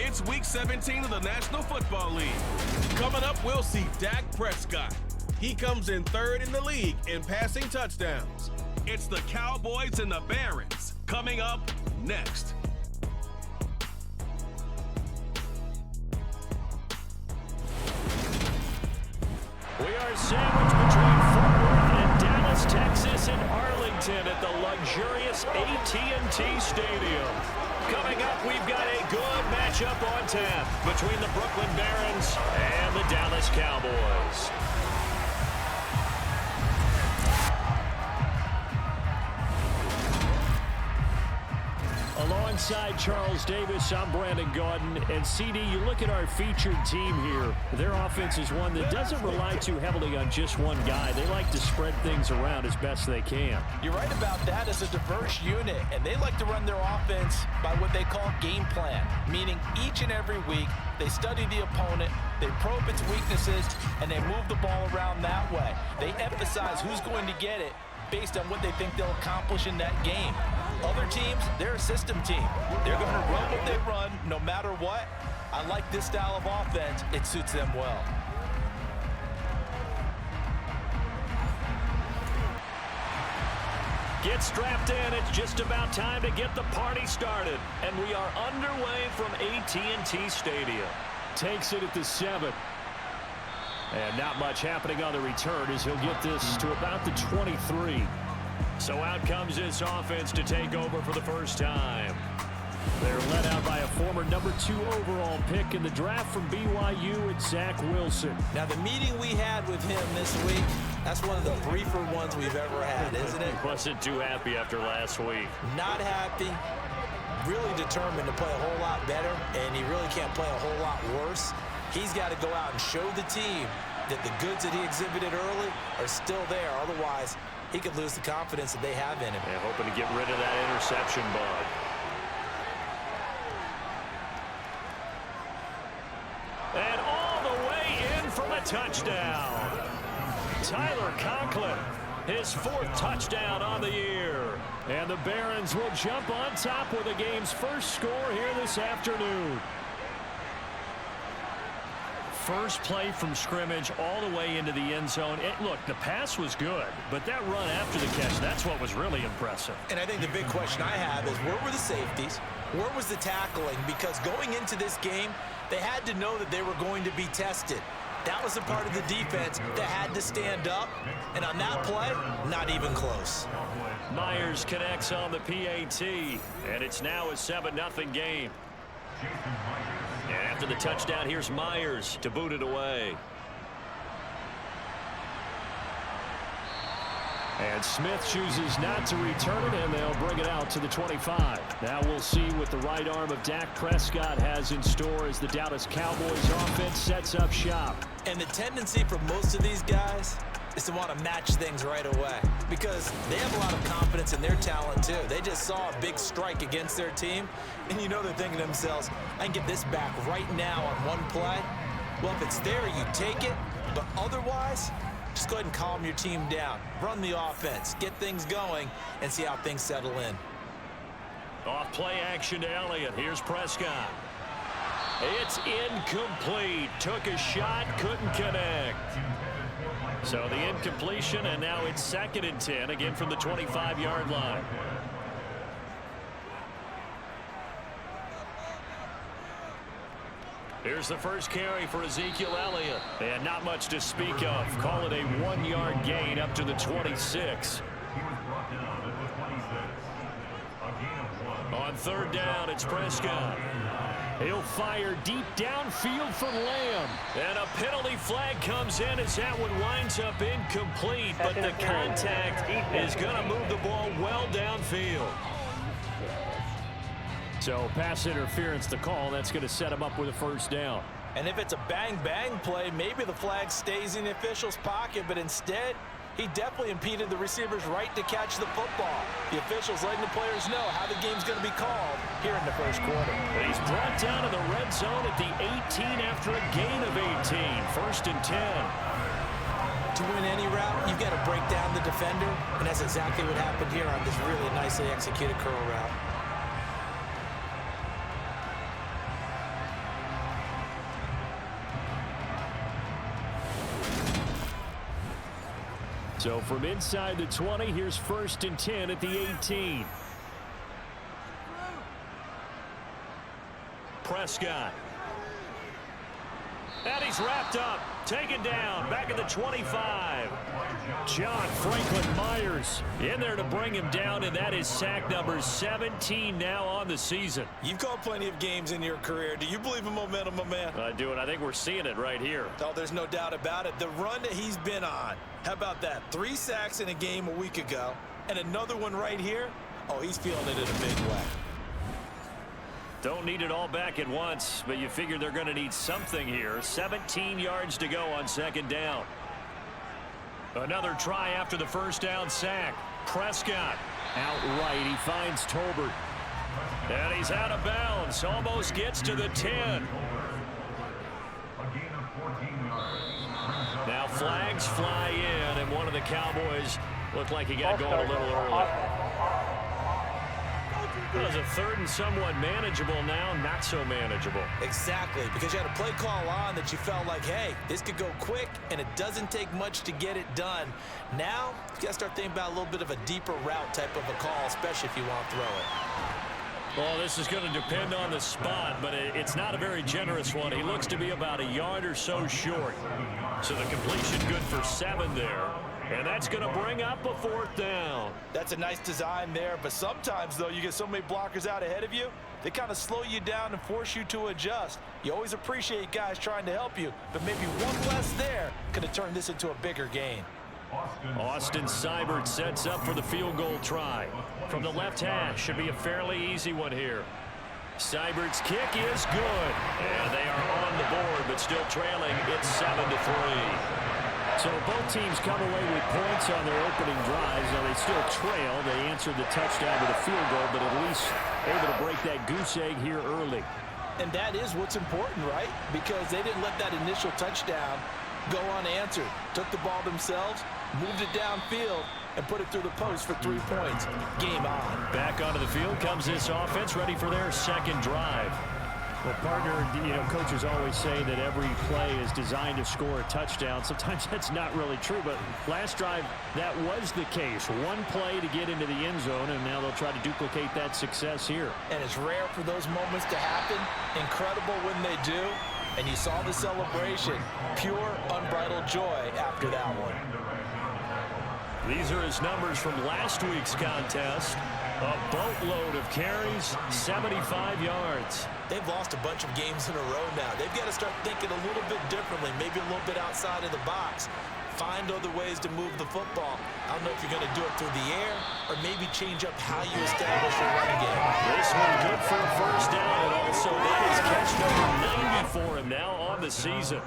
It's Week 17 of the National Football League. Coming up, we'll see Dak Prescott. He comes in third in the league in passing touchdowns. It's the Cowboys and the Barons. Coming up next. We are sandwiched between Fort Worth and Dallas, Texas, and Arlington at the luxurious AT&T Stadium. Coming up, we've got a good matchup on tap between the Brooklyn Barons and the Dallas Cowboys. Alongside Charles Davis, I'm Brandon Gaudin. And CD, you look at our featured team here. Their offense is one that doesn't rely too heavily on just one guy. They like to spread things around as best they can. You're right about that. It's a diverse unit, and they like to run their offense by what they call game plan, meaning each and every week they study the opponent, they probe its weaknesses, and they move the ball around that way. They emphasize who's going to get it based on what they think they'll accomplish in that game. Other teams, they're a system team. They're going to run what they run no matter what. I like this style of offense. It suits them well. Get strapped in. It's just about time to get the party started. And we are underway from AT&T Stadium. Takes it at the 7. And not much happening on the return as he'll get this to about the 23. So out comes this offense to take over for the first time. They're led out by a former number 2 overall pick in the draft from BYU, it's Zach Wilson. Now, the meeting we had with him this week, that's one of the briefer ones we've ever had, isn't it? Wasn't too happy after last week. Not happy. Really determined to play a whole lot better, and he really can't play a whole lot worse. He's got to go out and show the team that the goods that he exhibited early are still there. Otherwise, he could lose the confidence that they have in him. Yeah, hoping to get rid of that interception bug. And all the way in for the touchdown. Tyler Conklin, his 4th touchdown on the year. And the Barons will jump on top with the game's first score here this afternoon. First play from scrimmage all the way into the end zone. Look, the pass was good, but that run after the catch, that's what was really impressive. And I think the big question I have is, where were the safeties? Where was the tackling? Because going into this game, they had to know that they were going to be tested. That was a part of the defense that had to stand up. And on that play, not even close. Myers connects on the PAT, and it's now a 7-0 game. And after the touchdown, here's Myers to boot it away. And Smith chooses not to return it, and they'll bring it out to the 25. Now we'll see what the right arm of Dak Prescott has in store as the Dallas Cowboys offense sets up shop. And the tendency for most of these guys is to want to match things right away because they have a lot of confidence in their talent too. They just saw a big strike against their team, and you know they're thinking to themselves, I can get this back right now on one play. Well, if it's there, you take it, but otherwise, just go ahead and calm your team down. Run the offense, get things going, and see how things settle in. Off play action to Elliott. Here's Prescott. It's incomplete. Took a shot, couldn't connect. So the incompletion, and now it's 2nd and 10, again from the 25-yard line. Here's the first carry for Ezekiel Elliott. And not much to speak of. Call it a 1-yard gain up to the 26. On 3rd down, it's Prescott. He'll fire deep downfield for Lamb. And a penalty flag comes in as that one winds up incomplete. But the contact is going to move the ball well downfield. So pass interference the call. That's going to set him up with a 1st down. And if it's a bang-bang play, maybe the flag stays in the official's pocket. But instead, he definitely impeded the receiver's right to catch the football. The officials letting the players know how the game's going to be called here in the 1st quarter. He's brought down in the red zone at the 18 after a gain of 18. 1st and 10. To win any route, you've got to break down the defender, and that's exactly what happened here on this really nicely executed curl route. So from inside the 20, here's 1st and 10 at the 18. Prescott. And he's wrapped up. Taken down. Back at the 25. John Franklin Myers in there to bring him down, and that is sack number 17 now on the season. You've called plenty of games in your career. Do you believe in momentum, my man? I do, and I think we're seeing it right here. Oh, there's no doubt about it. The run that he's been on. How about that? 3 sacks in a game a week ago, and another one right here. Oh, he's feeling it in a big way. Don't need it all back at once, but you figure they're going to need something here. 17 yards to go on 2nd down. Another try after the 1st down sack. Prescott outright. He finds Tolbert. And he's out of bounds. Almost gets to the 10. Now flags fly in, and one of the Cowboys looked like he got going a little early. It was a 3rd and somewhat manageable, now not so manageable. Exactly, because you had a play call on that you felt like, hey, this could go quick, and it doesn't take much to get it done. Now, you got to start thinking about a little bit of a deeper route type of a call, especially if you want to throw it. Well, this is going to depend on the spot, but it's not a very generous one. He looks to be about a yard or so short. So the completion good for 7 there. And that's going to bring up a 4th down. That's a nice design there, but sometimes, though, you get so many blockers out ahead of you, they kind of slow you down and force you to adjust. You always appreciate guys trying to help you, but maybe one less there could have turned this into a bigger gain. Austin Seibert sets up for the field goal try. From the left hash, should be a fairly easy one here. Seibert's kick is good. And they are on the board, but still trailing. It's 7-3. So both teams come away with points on their opening drives. Now they still trail. They answered the touchdown with a field goal, but at least able to break that goose egg here early. And that is what's important, right? Because they didn't let that initial touchdown go unanswered. Took the ball themselves, moved it downfield, and put it through the post for 3 points. Game on. Back onto the field comes this offense, ready for their 2nd drive. Well, partner, coaches always say that every play is designed to score a touchdown. Sometimes that's not really true, but last drive, that was the case. One play to get into the end zone, and now they'll try to duplicate that success here. And it's rare for those moments to happen. Incredible when they do. And you saw the celebration. Pure, unbridled joy after that one. These are his numbers from last week's contest. A boatload of carries, 75 yards. They've lost a bunch of games in a row now. They've got to start thinking a little bit differently, maybe a little bit outside of the box. Find other ways to move the football. I don't know if you're going to do it through the air or maybe change up how you establish your running game. This one good for a 1st down, and also that is catch number 90 for him now on the season.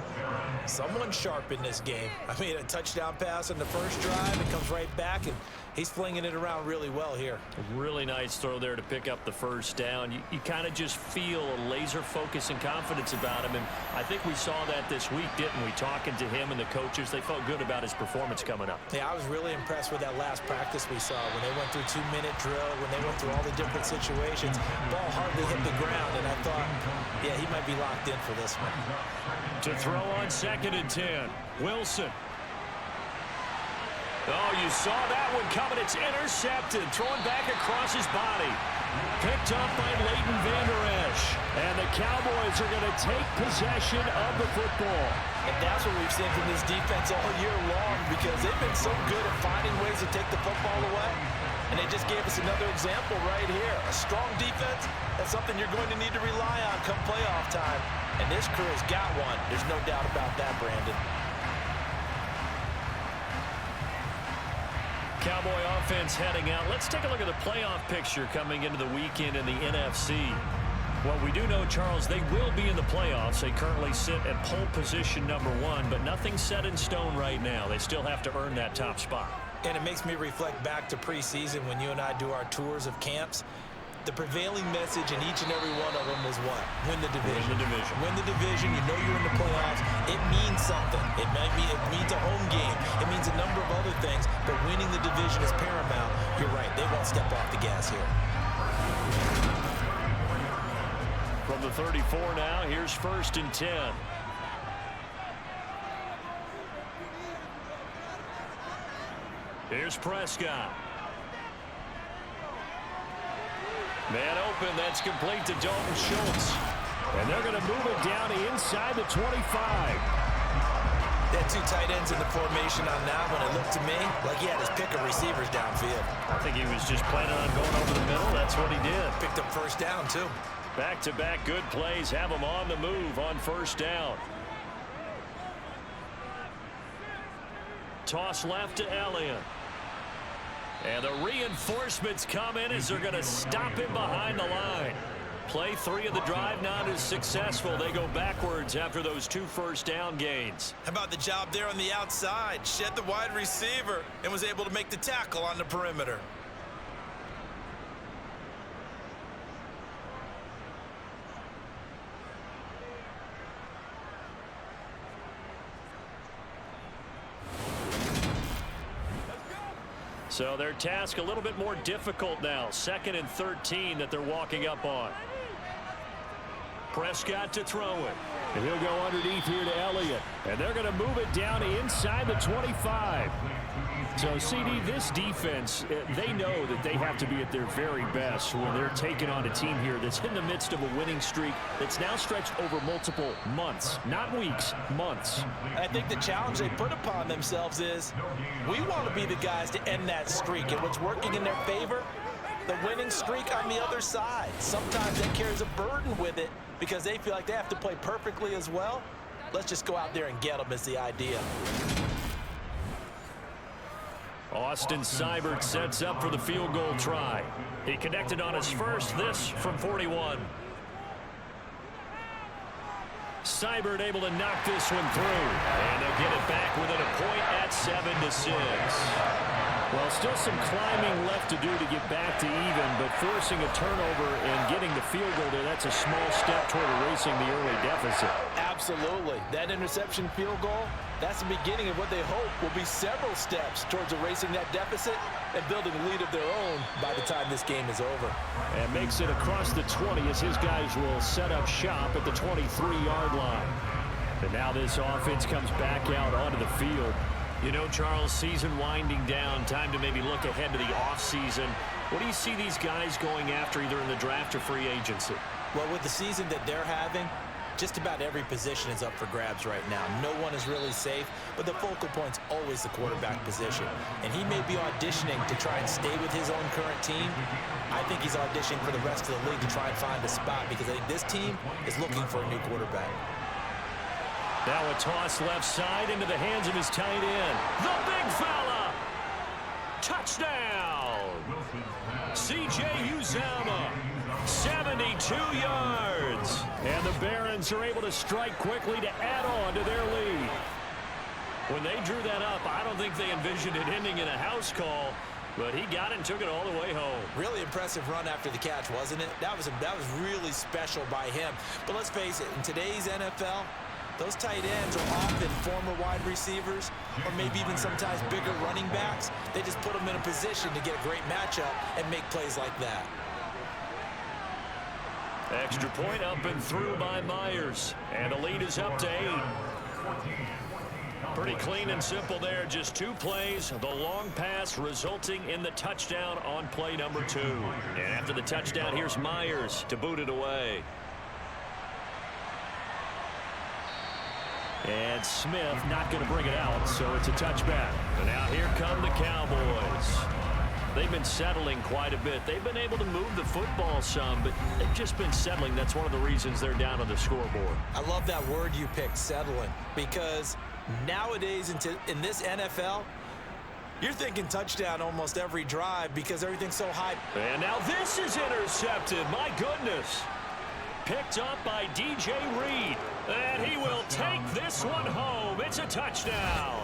Someone sharp in this game. I mean, a touchdown pass in the 1st drive. It comes right back, and he's flinging it around really well here. A really nice throw there to pick up the 1st down. You kind of just feel a laser focus and confidence about him, and I think we saw that this week, didn't we? Talking to him and the coaches, they felt good about his performance coming up. Yeah, I was really impressed with that last practice we saw when they went through 2-minute drill, when they went through all the different situations. Ball hardly hit the ground, and I thought, yeah, he might be locked in for this one. To throw on 2nd and 10, Wilson. Oh, you saw that one coming. It's intercepted. Throwing back across his body. Picked up by Leighton Vander Esch. And the Cowboys are going to take possession of the football. And that's what we've seen from this defense all year long, because they've been so good at finding ways to take the football away. And they just gave us another example right here. A strong defense, that's something you're going to need to rely on come playoff time. And this crew has got one. There's no doubt about that, Brandon. Cowboy offense heading out. Let's take a look at the playoff picture coming into the weekend in the NFC. Well, we do know, Charles, they will be in the playoffs. They currently sit at pole position number 1, but nothing's set in stone right now. They still have to earn that top spot. And it makes me reflect back to preseason when you and I do our tours of camps. The prevailing message in each and every one of them was what? Win the division. Win the division. Win the division. You know you're in the playoffs. It means something. It means a home game. It means a number of other things, but winning the division is paramount. You're right. They won't step off the gas here. From the 34 now, here's 1st and 10. Here's Prescott. Man open, that's complete to Dalton Schultz. And they're going to move it down to inside the 25. They had two tight ends in the formation on that one. It looked to me like he had his pick of receivers downfield. I think he was just planning on going over the middle. That's what he did. Picked up first down, too. Back-to-back good plays have him on the move on first down. Toss left to Elliott. And the reinforcements come in as they're going to stop him behind the line. Play 3 of the drive not as successful. They go backwards after those 2 first down gains. How about the job there on the outside? Shed the wide receiver and was able to make the tackle on the perimeter. So their task a little bit more difficult now. 2nd and 13 that they're walking up on. Prescott to throw it. And he'll go underneath here to Elliott. And they're going to move it down inside the 25. So, CD, this defense, they know that they have to be at their very best when they're taking on a team here that's in the midst of a winning streak that's now stretched over multiple months. Not weeks, months. I think the challenge they put upon themselves is we want to be the guys to end that streak. And what's working in their favor? The winning streak on the other side. Sometimes that carries a burden with it because they feel like they have to play perfectly as well. Let's just go out there and get them is the idea. Austin Seibert sets up for the field goal try. He connected on his first, this from 41. Seibert able to knock this one through. And they'll get it back within a point at 7-6. Well, still some climbing left to do to get back to even, but forcing a turnover and getting the field goal there, that's a small step toward erasing the early deficit. Absolutely. That interception field goal, that's the beginning of what they hope will be several steps towards erasing that deficit and building a lead of their own by the time this game is over. And makes it across the 20 as his guys will set up shop at the 23-yard line. And now this offense comes back out onto the field. You know, Charles, season winding down, time to maybe look ahead to the offseason. What do you see these guys going after either in the draft or free agency? Well, with the season that they're having, just about every position is up for grabs right now. No one is really safe, but the focal point's always the quarterback position. And he may be auditioning to try and stay with his own current team. I think he's auditioning for the rest of the league to try and find a spot because I think this team is looking for a new quarterback. Now a toss left side into the hands of his tight end. The big fella! Touchdown! C.J. Uzomah, 72 yards. And the Barons are able to strike quickly to add on to their lead. When they drew that up, I don't think they envisioned it ending in a house call, but he got it and took it all the way home. Really impressive run after the catch, wasn't it? That was really special by him. But let's face it, in today's NFL, those tight ends are often former wide receivers or maybe even sometimes bigger running backs. They just put them in a position to get a great matchup and make plays like that. Extra point up and through by Myers. And the lead is up to 8. Pretty clean and simple there. Just 2 plays. The long pass resulting in the touchdown on play number 2. And after the touchdown, here's Myers to boot it away. And Smith not going to bring it out, so it's a touchback. And now here come the Cowboys. They've been settling quite a bit. They've been able to move the football some, but they've just been settling. That's one of the reasons they're down on the scoreboard. I love that word you picked, settling, because nowadays in this NFL, you're thinking touchdown almost every drive because everything's so high. And now this is intercepted. My goodness. Picked up by DJ Reed. And he will take this one home. It's a touchdown.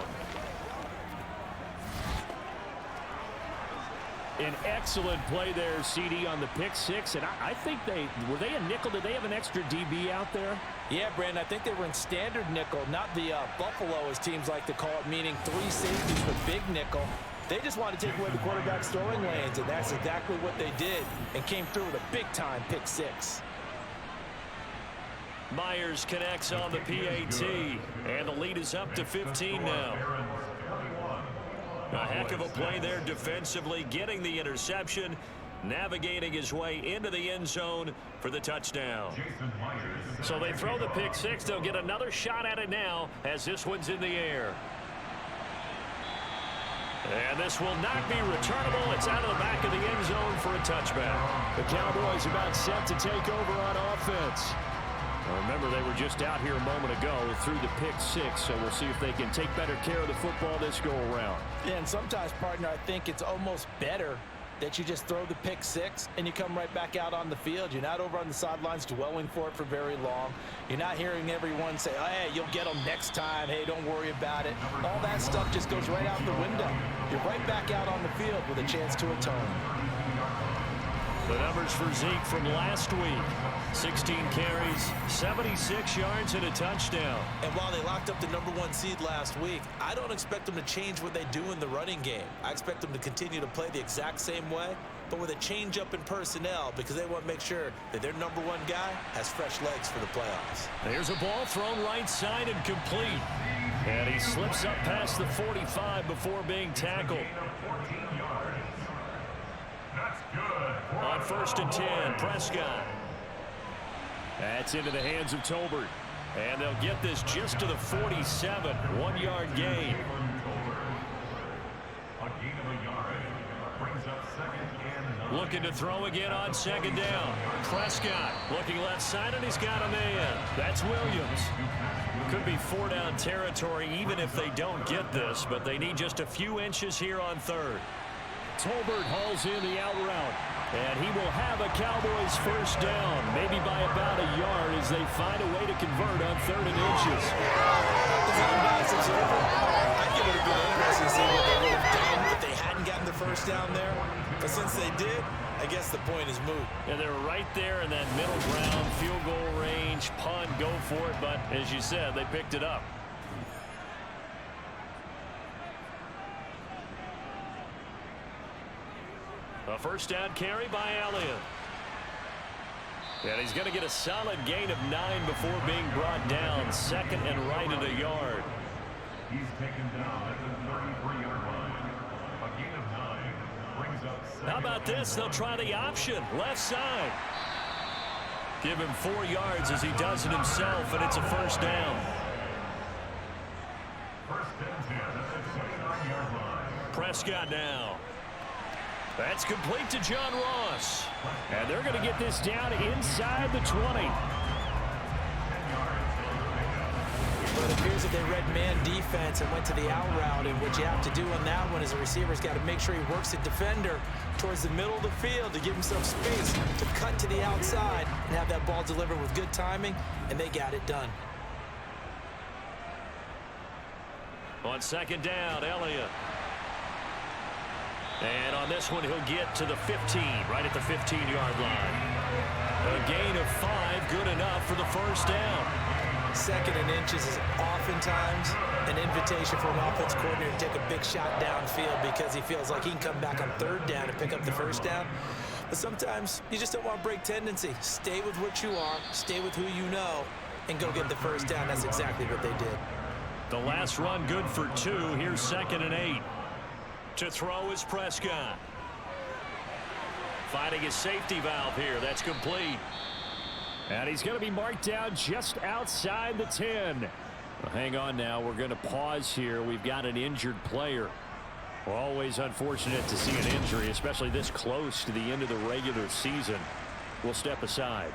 An excellent play there, CD, on the pick 6. And I think were they a nickel? Did they have an extra DB out there? Yeah, Brandon, I think they were in standard nickel, not the Buffalo, as teams like to call it, meaning 3 safeties for big nickel. They just wanted to take away the quarterback's throwing lanes, and that's exactly what they did and came through with a big-time pick 6. Myers connects on the PAT, and the lead is up to 15 now. A heck of a play there defensively, getting the interception, navigating his way into the end zone for the touchdown. So they throw the pick six. They'll get another shot at it now as this one's in the air. And this will not be returnable. It's out of the back of the end zone for a touchback. The Cowboys about set to take over on offense. Remember, they were just out here a moment ago through the pick six, so we'll see if they can take better care of the football this go-around. Yeah, and sometimes, partner, I think it's almost better that you just throw the pick six and you come right back out on the field. You're not over on the sidelines dwelling for it for very long. You're not hearing everyone say, oh, hey, you'll get them next time. Hey, don't worry about it. All that stuff just goes right out the window. You're right back out on the field with a chance to atone. The numbers for Zeke from last week: 16 carries, 76 yards, and a touchdown. And while they locked up the #1 seed last week, I don't expect them to change what they do in the running game. I expect them to continue to play the exact same way, but with a change up in personnel, because they want to make sure that their #1 guy has fresh legs for the playoffs. There's a ball thrown right side and complete. And he slips up past the 45 before being tackled. On 1st and 10, Prescott. That's into the hands of Tolbert. And they'll get this just to the 47. 1-yard gain. Looking to throw again on 2nd down. Prescott looking left side, and he's got a man. That's Williams. Could be 4-down territory even if they don't get this, but they need just a few inches here on 3rd. Tolbert hauls in the out route, and he will have a Cowboys 1st down, maybe by about a yard as they find a way to convert on 3rd and inches. I think it would have been interesting to see what they would have done if they hadn't gotten the 1st down there. But since they did, I guess the point is moot. And they're right there in that middle ground, field goal range, punt, go for it. But as you said, they picked it up. A 1st down carry by Elliott. And he's going to get a solid gain of 9 before being brought down. 2nd and right at a yard. He's taken down at the 33-yard line. A gain of 9 brings up 2nd. How about this? They'll try the option. Left side. Give him 4 yards as he does it himself, and it's a 1st down. 1st and 10 at the 29-yard line. Prescott now. That's complete to John Ross. And they're going to get this down inside the 20. But it appears that they read man defense and went to the out route, and what you have to do on that one is the receiver's got to make sure he works the defender towards the middle of the field to give himself space to cut to the outside and have that ball delivered with good timing, and they got it done. On 2nd down, Elliott. And on this one, he'll get to the 15, right at the 15-yard line. A gain of 5, good enough for the 1st down. 2nd and inches is oftentimes an invitation for an offense coordinator to take a big shot downfield because he feels like he can come back on 3rd down and pick up the 1st down. But sometimes you just don't want to break tendency. Stay with what you are, stay with who you know, and go get the 1st down. That's exactly what they did. The last run good for 2. Here's 2nd and 8. To throw is Prescott. Finding his safety valve here. That's complete. And he's going to be marked down just outside the 10. Well, hang on now. We're going to pause here. We've got an injured player. Well, always unfortunate to see an injury, especially this close to the end of the regular season. We'll step aside.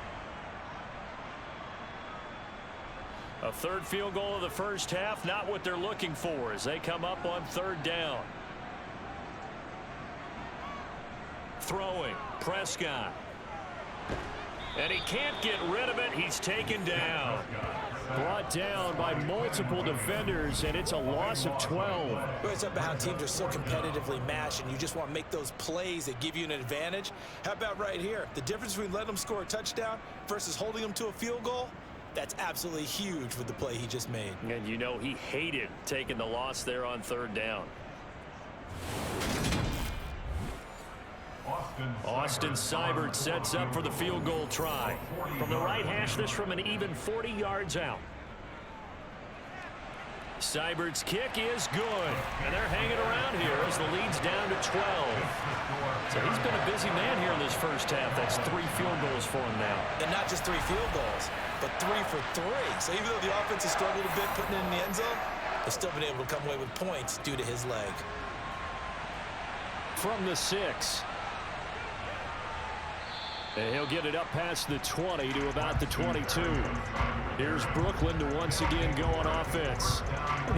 A 3rd field goal of the 1st half. Not what they're looking for as they come up on 3rd down. Throwing, Prescott. And he can't get rid of it. He's taken down. Brought down by multiple defenders, and it's a loss of 12. It's about how teams are so competitively matched, and you just want to make those plays that give you an advantage. How about right here? The difference between letting them score a touchdown versus holding them to a field goal, that's absolutely huge with the play he just made. And you know he hated taking the loss there on 3rd down. Austin Seibert sets up for the field goal try. From the right hash, this from an even 40 yards out. Seibert's kick is good. And they're hanging around here as the lead's down to 12. So he's been a busy man here in this first half. That's 3 field goals for him now. And not just 3 field goals, but 3 for 3. So even though the offense has struggled a bit putting it in the end zone, they've still been able to come away with points due to his leg. From the 6. And he'll get it up past the 20 to about the 22. Here's Brooklyn to once again go on offense.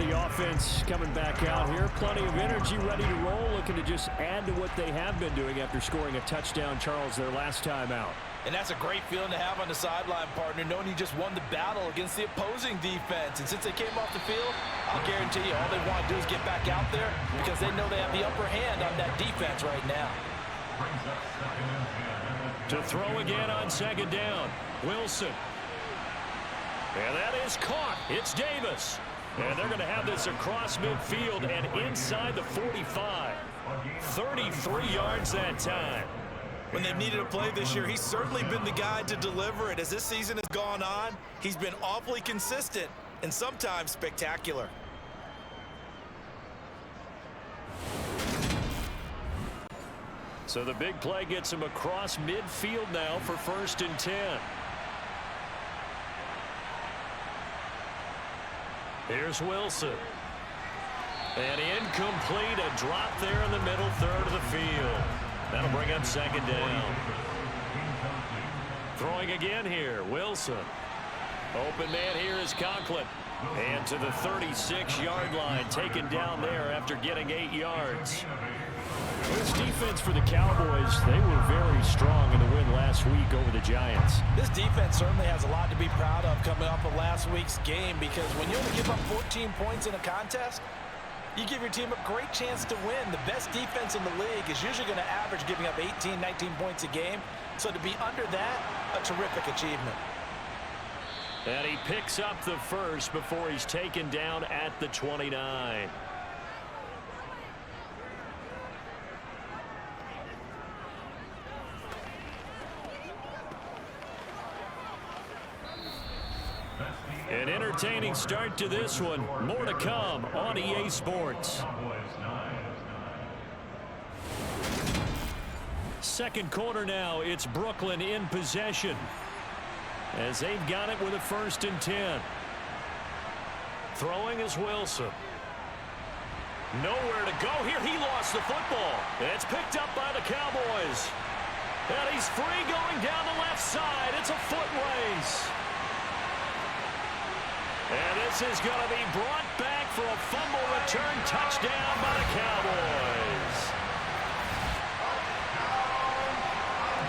The offense coming back out here. Plenty of energy, ready to roll, looking to just add to what they have been doing after scoring a touchdown, Charles, their last time out. And that's a great feeling to have on the sideline, partner, knowing you just won the battle against the opposing defense. And since they came off the field, I'll guarantee you all they want to do is get back out there because they know they have the upper hand on that defense right now. To throw again on second down, Wilson. And that is caught. It's Davis. And they're going to have this across midfield and inside the 45. 33 yards that time. When they've needed a play this year, he's certainly been the guy to deliver it. As this season has gone on, he's been awfully consistent and sometimes spectacular. So the big play gets him across midfield now for 1st and 10. Here's Wilson. And incomplete, a drop there in the middle third of the field. That'll bring up 2nd down. Throwing again here, Wilson. Open man here is Conklin. And to the 36-yard line, taken down there after getting 8 yards. This defense for the Cowboys, they were very strong in the win last week over the Giants. This defense certainly has a lot to be proud of coming off of last week's game because when you only give up 14 points in a contest, you give your team a great chance to win. The best defense in the league is usually going to average giving up 18, 19 points a game. So to be under that, a terrific achievement. And he picks up the first before he's taken down at the 29. An entertaining start to this one. More to come on EA Sports. Second quarter now. It's Brooklyn in possession as they've got it with a 1st and 10. Throwing is Wilson. Nowhere to go here. He lost the football. It's picked up by the Cowboys. And he's free going down the left side. It's a foot race. And this is going to be brought back for a fumble return touchdown by the Cowboys.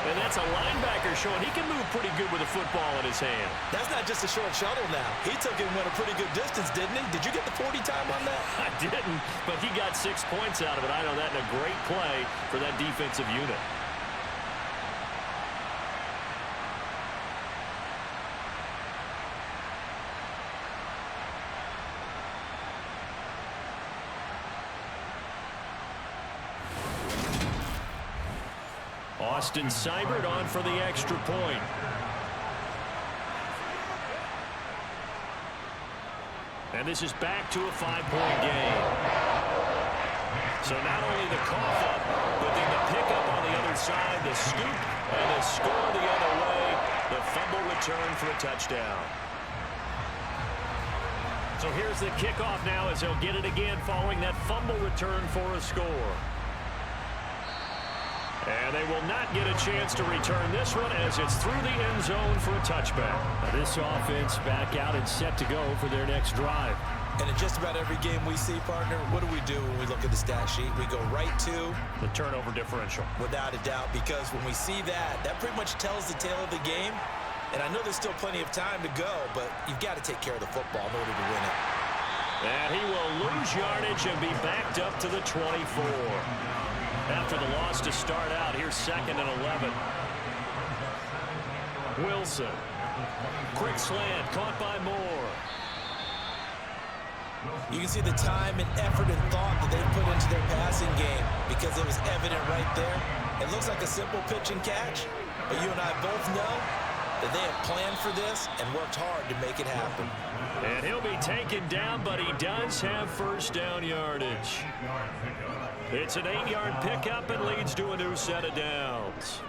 And that's a linebacker showing he can move pretty good with a football in his hand. That's not just a short shuttle now. He took it and went a pretty good distance, didn't he? Did you get the 40 time on that? I didn't, but he got 6 points out of it. I know that in a great play for that defensive unit. Austin Seibert on for the extra point. And this is back to a 5-point game. So not only the cough up, but then the pickup on the other side, the scoop, and the score the other way. The fumble return for a touchdown. So here's the kickoff now as they'll get it again following that fumble return for a score. And they will not get a chance to return this one as it's through the end zone for a touchback. Now this offense back out and set to go for their next drive. And in just about every game we see, partner, what do we do when we look at the stat sheet? We go right to the turnover differential. Without a doubt, because when we see that, that pretty much tells the tale of the game. And I know there's still plenty of time to go, but you've got to take care of the football in order to win it. And he will lose yardage and be backed up to the 24. After the loss to start out, here's 2nd and 11. Wilson. Quick slant, caught by Moore. You can see the time and effort and thought that they put into their passing game because it was evident right there. It looks like a simple pitch and catch, but you and I both know that they have planned for this and worked hard to make it happen. And he'll be taken down, but he does have first down yardage. It's an 8-yard pickup and leads to a new set of downs.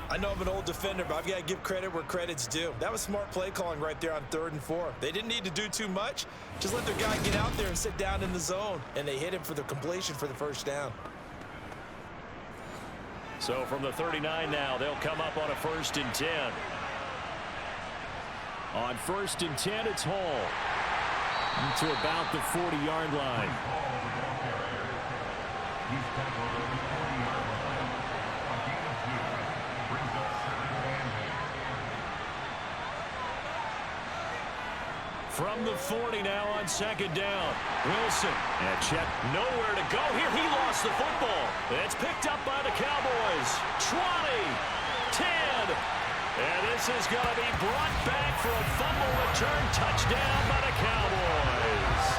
I know I'm an old defender, but I've got to give credit where credit's due. That was smart play calling right there on 3rd and 4. They didn't need to do too much. Just let their guy get out there and sit down in the zone. And they hit him for the completion for the first down. So from the 39 now, they'll come up on a 1st and 10. On 1st and 10, it's Hall. To about the 40-yard line. From the 40 now on 2nd down. Wilson. And check. Nowhere to go here. He lost the football. It's picked up by the Cowboys. 20. 10. And this is going to be brought back for a fumble return touchdown by the Cowboys.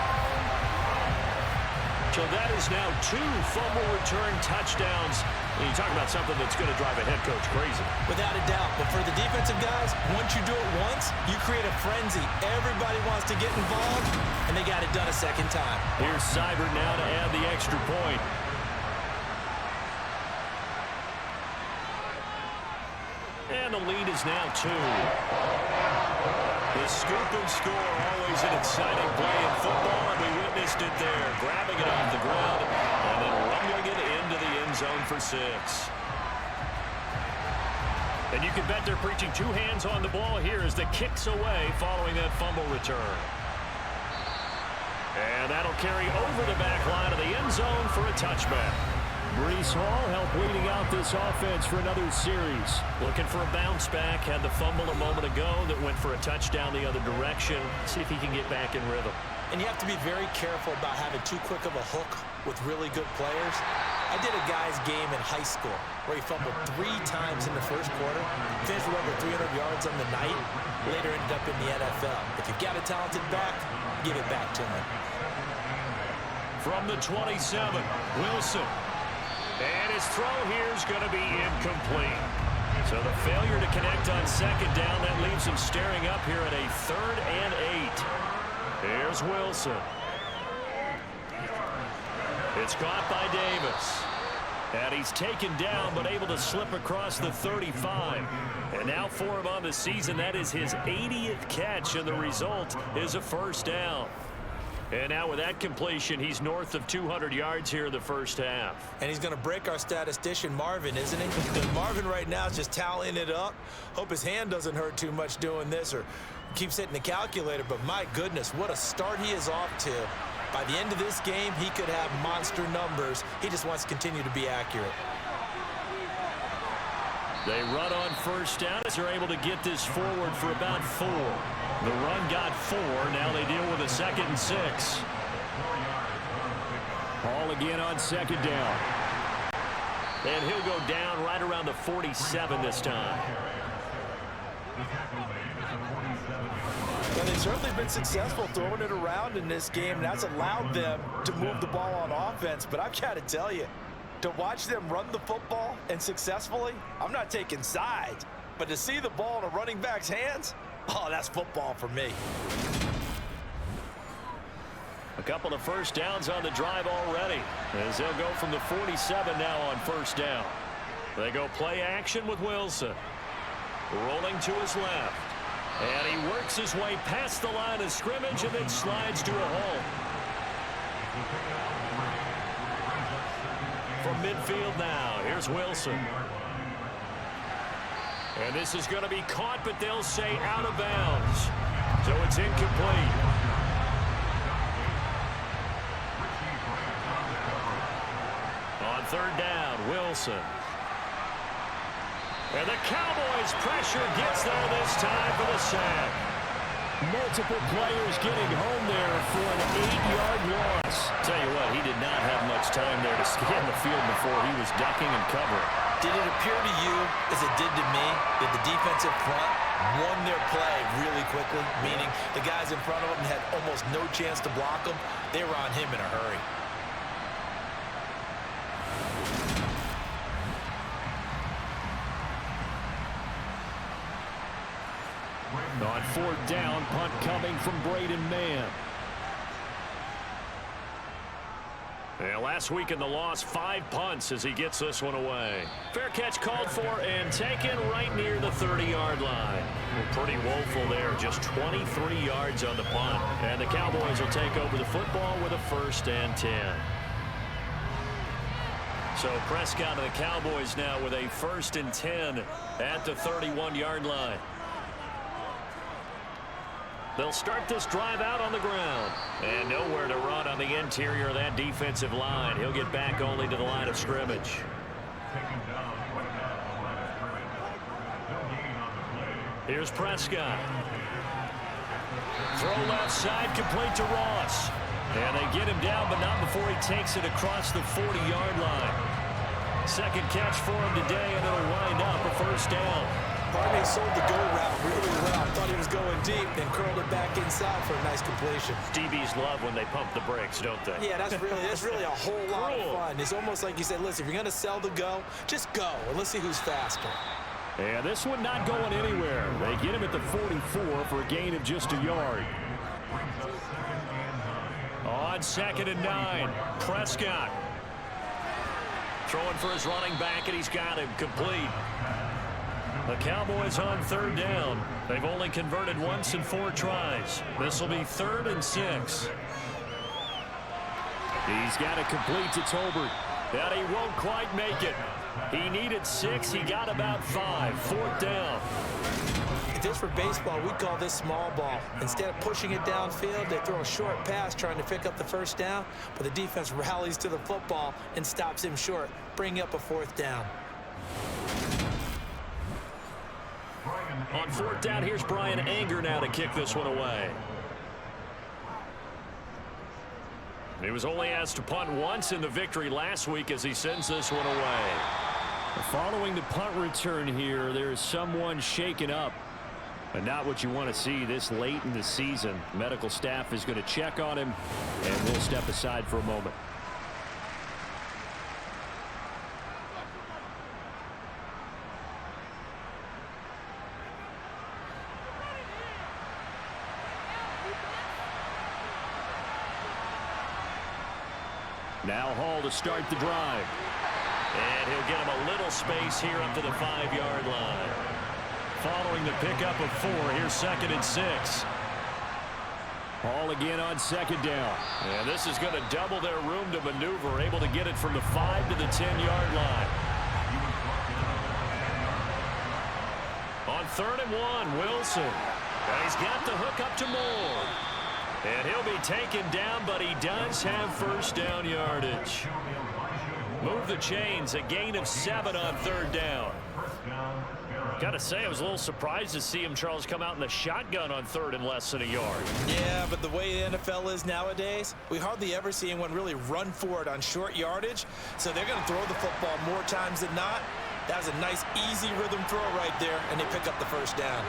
So that is now 2 fumble return touchdowns. You talk about something that's going to drive a head coach crazy. Without a doubt. But for the defensive guys, once you do it once, you create a frenzy. Everybody wants to get involved, and they got it done a second time. Here's Seibert now to add the extra point. And the lead is now 2. The scoop and score, always an exciting play in football, and we witnessed it there. Grabbing it off the ground and then rumbling it into the end zone for 6. And you can bet they're preaching 2 hands on the ball here as the kick's away following that fumble return. And that'll carry over the back line of the end zone for a touchback. Breece Hall helped leading out this offense for another series. Looking for a bounce back. Had the fumble a moment ago that went for a touchdown the other direction. See if he can get back in rhythm. And you have to be very careful about having too quick of a hook with really good players. I did a guy's game in high school where he fumbled 3 times in the first quarter. Finished with over 300 yards on the night. Later ended up in the NFL. If you've got a talented back, give it back to him. From the 27, Wilson. And his throw here is going to be incomplete. So the failure to connect on 2nd down, that leaves him staring up here at a 3rd and 8. Here's Wilson. It's caught by Davis. And he's taken down, but able to slip across the 35. And now for him on the season, that is his 80th catch, and the result is a first down. And now with that completion, he's north of 200 yards here in the first half. And he's going to break our statistician, Marvin, isn't he? Because Marvin right now is just tallying it up. Hope his hand doesn't hurt too much doing this or keeps hitting the calculator. But my goodness, what a start he is off to. By the end of this game, he could have monster numbers. He just wants to continue to be accurate. They run on first down as they're able to get this forward for about 4. The run got 4. Now they deal with a 2nd and 6. Hall again on 2nd down. And he'll go down right around the 47 this time. Well, they've certainly been successful throwing it around in this game, and that's allowed them to move the ball on offense. But I've got to tell you, to watch them run the football and successfully, I'm not taking sides, but to see the ball in a running back's hands, oh, that's football for me. A couple of first downs on the drive already, as they'll go from the 47 now on first down. They go play action with Wilson. Rolling to his left. And he works his way past the line of scrimmage and then slides to a halt. From midfield now, here's Wilson. And this is going to be caught, but they'll say out of bounds. So it's incomplete. On 3rd down, Wilson. And the Cowboys pressure gets there this time for the sack. Multiple players getting home there for an 8-yard loss. Tell you what, he did not have much time there to scan the field before he was ducking and covering. Did it appear to you, as it did to me, that the defensive front won their play really quickly? Meaning the guys in front of them had almost no chance to block them. They were on him in a hurry. On 4th down, punt coming from Braden Mann. And last week in the loss, 5 punts as he gets this one away. Fair catch called for and taken right near the 30-yard line. Well, pretty woeful there, just 23 yards on the punt. And the Cowboys will take over the football with a 1st and 10. So Prescott and the Cowboys now with a 1st and 10 at the 31-yard line. They'll start this drive out on the ground. And nowhere to run on the interior of that defensive line. He'll get back only to the line of scrimmage. Here's Prescott. Throw left side, complete to Ross. And they get him down, but not before he takes it across the 40-yard line. 2nd catch for him today, and it'll wind up a 1st down. Barney sold the go route really well. Thought he was going deep, then curled it back inside for a nice completion. DBs love when they pump the brakes, don't they? Yeah, that's really a whole lot of fun. It's almost like you said, listen, if you're going to sell the go, just go, and let's see who's faster. And this one not going anywhere. They get him at the 44 for a gain of just a yard. On 2nd and 9, Prescott. Throwing for his running back, and he's got him complete. The Cowboys on 3rd down. They've only converted once in 4 tries. This will be 3rd and 6. He's got it complete to Tolbert. But he won't quite make it. He needed 6. He got about 5. 4th down. Just for baseball, we call this small ball. Instead of pushing it downfield, they throw a short pass trying to pick up the 1st down, but the defense rallies to the football and stops him short, bringing up a 4th down. On 4th down, here's Brian Anger now to kick this one away. He was only asked to punt once in the victory last week as he sends this one away. Following the punt return here, there's someone shaken up. And not what you want to see this late in the season. Medical staff is going to check on him, and we'll step aside for a moment. Now Hall to start the drive. And he'll get him a little space here up to the 5-yard line. Following the pickup of 4, here's 2nd and 6. Hall again on 2nd down. And this is going to double their room to maneuver, able to get it from the 5 to the 10-yard line. On 3rd and 1, Wilson. And he's got the hook up to Moore. And he'll be taken down, but he does have 1st down yardage. Move the chains, a gain of 7 on 3rd down. Got to say, I was a little surprised to see him, Charles, come out in the shotgun on 3rd and less than a yard. Yeah, but the way the NFL is nowadays, we hardly ever see anyone really run for it on short yardage. So they're going to throw the football more times than not. That was a nice, easy rhythm throw right there, and they pick up the 1st down.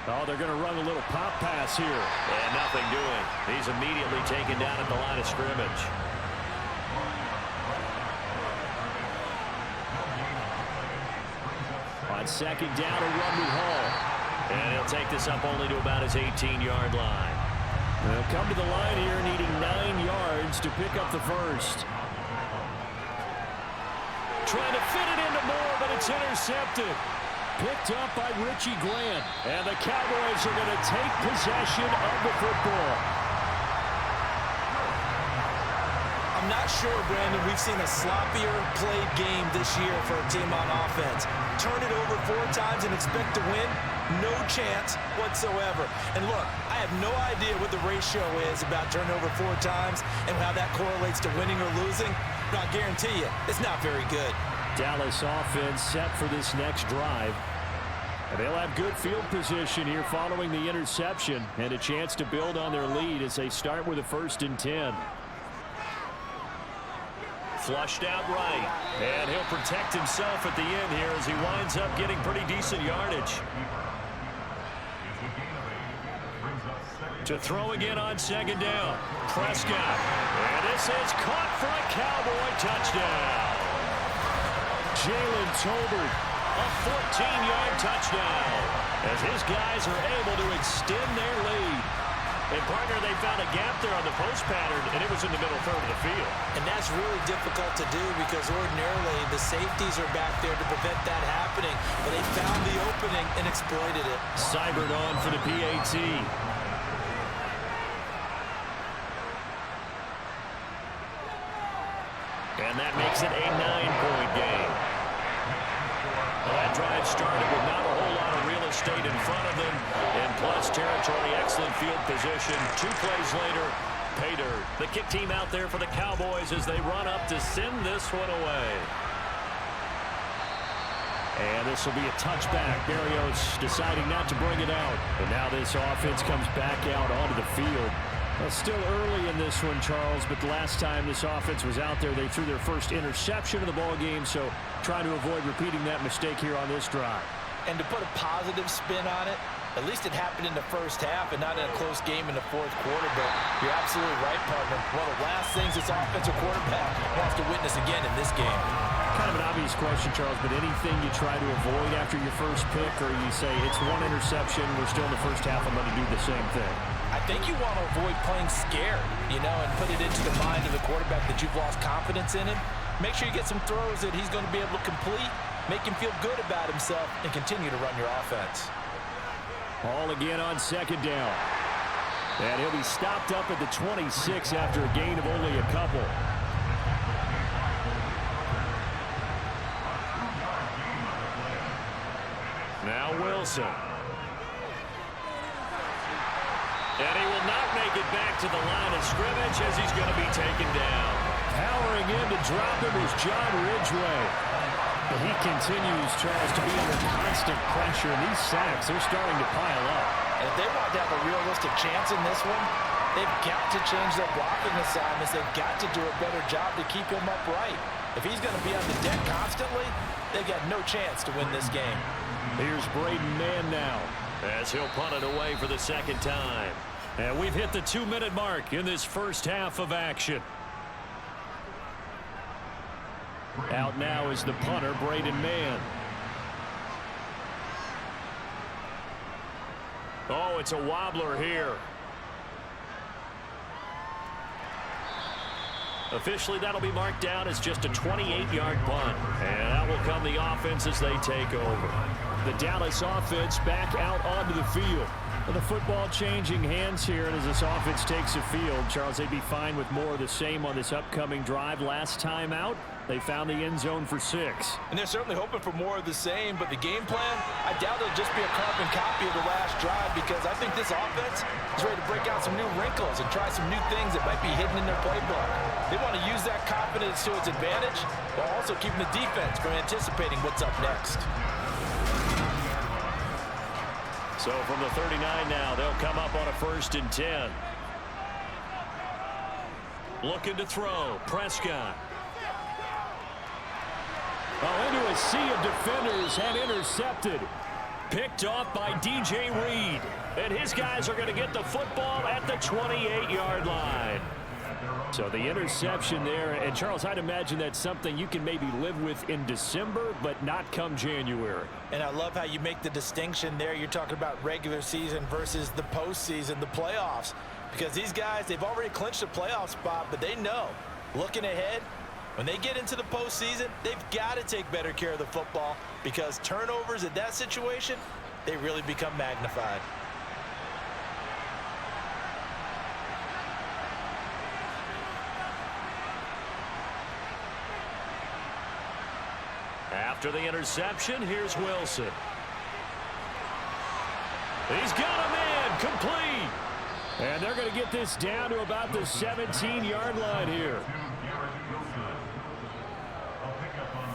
Oh, they're going to run a little pop pass here. And nothing doing. He's immediately taken down at the line of scrimmage. On 2nd down, a run with Hall. And he'll take this up only to about his 18-yard line. They'll come to the line here needing 9 yards to pick up the 1st. Trying to fit it into Moore, but it's intercepted. Picked up by Richie Grant. And the Cowboys are going to take possession of the football. I'm not sure, Brandon, we've seen a sloppier played game this year for a team on offense. Turn it over 4 times and expect to win? No chance whatsoever. And look, I have no idea what the ratio is about turnover 4 times and how that correlates to winning or losing, but I guarantee you, it's not very good. Dallas offense set for this next drive. And they'll have good field position here following the interception and a chance to build on their lead as they start with a 1st and 10. Flushed out right. And he'll protect himself at the end here as he winds up getting pretty decent yardage. To throw again on 2nd down. Prescott. And this is caught for a Cowboy touchdown. Jalen Tolbert A 14-yard touchdown as his guys are able to extend their lead. And, partner, they found a gap there on the post pattern, and it was in the middle third of the field. And that's really difficult to do because ordinarily the safeties are back there to prevent that happening. But they found the opening and exploited it. Seibert on for the PAT. And that makes it a 9-point game. Well, that drive started with not a whole lot of real estate in front of them. And plus territory, excellent field position. 2 plays later, pay dirt. The kick team out there for the Cowboys as they run up to send this one away. And this will be a touchback. Berrios deciding not to bring it out. And now this offense comes back out onto the field. Well, still early in this one, Charles, but the last time this offense was out there, they threw their first interception of the ball game, so trying to avoid repeating that mistake here on this drive. And to put a positive spin on it, at least it happened in the first half and not in a close game in the fourth quarter, but you're absolutely right, partner. One of the last things this offensive quarterback wants to witness again in this game. Kind of an obvious question, Charles, but anything you try to avoid after your first pick, or you say it's one interception, we're still in the first half, I'm going to do the same thing? I think you want to avoid playing scared, and put it into the mind of the quarterback that you've lost confidence in him. Make sure you get some throws that he's going to be able to complete, make him feel good about himself, and continue to run your offense. Ball again on second down. And he'll be stopped up at the 26 after a gain of only a couple. Now Wilson. And he will not make it back to the line of scrimmage as he's going to be taken down. Powering in to drop him was John Ridgeway. But he continues, Charles, to be under constant pressure. And these sacks, they're starting to pile up. And if they want to have a realistic chance in this one, they've got to change their blocking assignments. They've got to do a better job to keep him upright. If he's going to be on the deck constantly, they've got no chance to win this game. Here's Braden Mann now, as he'll punt it away for the second time. And we've hit the 2-minute mark in this first half of action. Out now is the punter, Braden Mann. Oh, it's a wobbler here. Officially, that'll be marked down as just a 28-yard punt. And that will come the offense as they take over. The Dallas offense back out onto the field. Well, the football changing hands here, and as this offense takes the field, Charles, they'd be fine with more of the same on this upcoming drive. Last time out, they found the end zone for 6. And they're certainly hoping for more of the same, but the game plan, I doubt it'll just be a carbon copy of the last drive, because I think this offense is ready to break out some new wrinkles and try some new things that might be hidden in their playbook. They want to use that confidence to its advantage, while also keeping the defense from anticipating what's up next. So from the 39 now, they'll come up on a 1st and 10. Looking to throw, Prescott. Oh, into a sea of defenders and intercepted. Picked off by DJ Reed. And his guys are going to get the football at the 28-yard line. So the interception there, and Charles, I'd imagine that's something you can maybe live with in December, but not come January. And I love how you make the distinction there. You're talking about regular season versus the postseason, the playoffs. Because these guys, they've already clinched a playoff spot, but they know, looking ahead, when they get into the postseason, they've got to take better care of the football, because turnovers in that situation, they really become magnified. After the interception, here's Wilson. He's got a man complete. And they're going to get this down to about the 17-yard line here.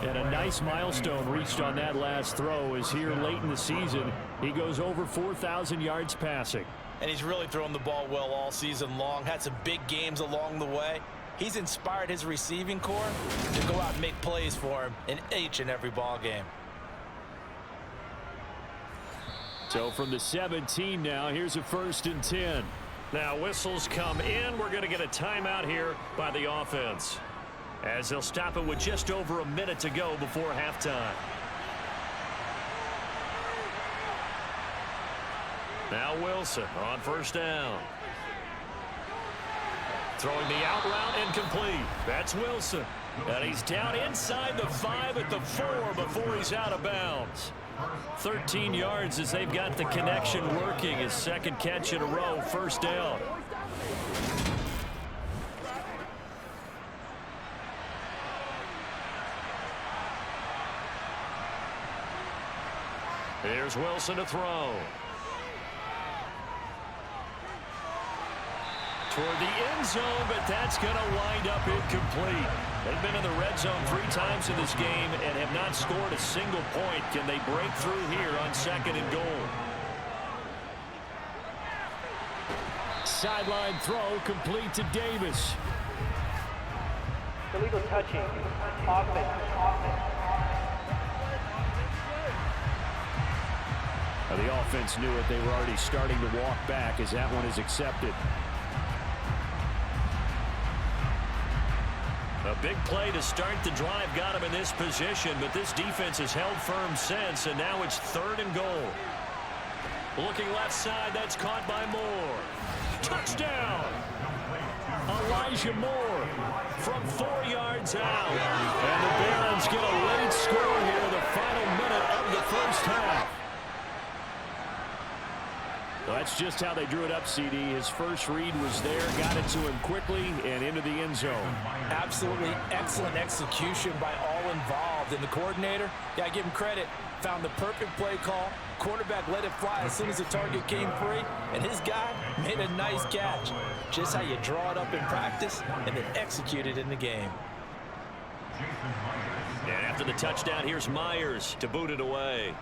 And a nice milestone reached on that last throw is here late in the season. He goes over 4,000 yards passing. And he's really thrown the ball well all season long. Had some big games along the way. He's inspired his receiving corps to go out and make plays for him in each and every ball game. So from the 17 now, here's a 1st and 10. Now whistles come in. We're going to get a timeout here by the offense, as they'll stop it with just over a minute to go before halftime. Now Wilson on first down. Throwing the out route incomplete. That's Wilson. And he's down inside the 5 at the 4 before he's out of bounds. 13 yards as they've got the connection working. His second catch in a row, first down. Here's Wilson to throw. Toward the end zone, but that's going to wind up incomplete. They've been in the red zone 3 times in this game and have not scored a single point. Can they break through here on 2nd and goal? Sideline throw complete to Davis. Illegal touching. Offense. The offense knew it. They were already starting to walk back as that one is accepted. A big play to start the drive got him in this position, but this defense has held firm since, and now it's 3rd and goal. Looking left side, that's caught by Moore. Touchdown! Elijah Moore from 4 yards out. And the Barons get a late score here in the final minute of the first half. Well, that's just how they drew it up, CD. His first read was there, got it to him quickly, and into the end zone. Absolutely excellent execution by all involved. And the coordinator, yeah, I give him credit, found the perfect play call. Quarterback let it fly as soon as the target came free, and his guy made a nice catch. Just how you draw it up in practice and then execute it in the game. And after the touchdown, here's Myers to boot it away.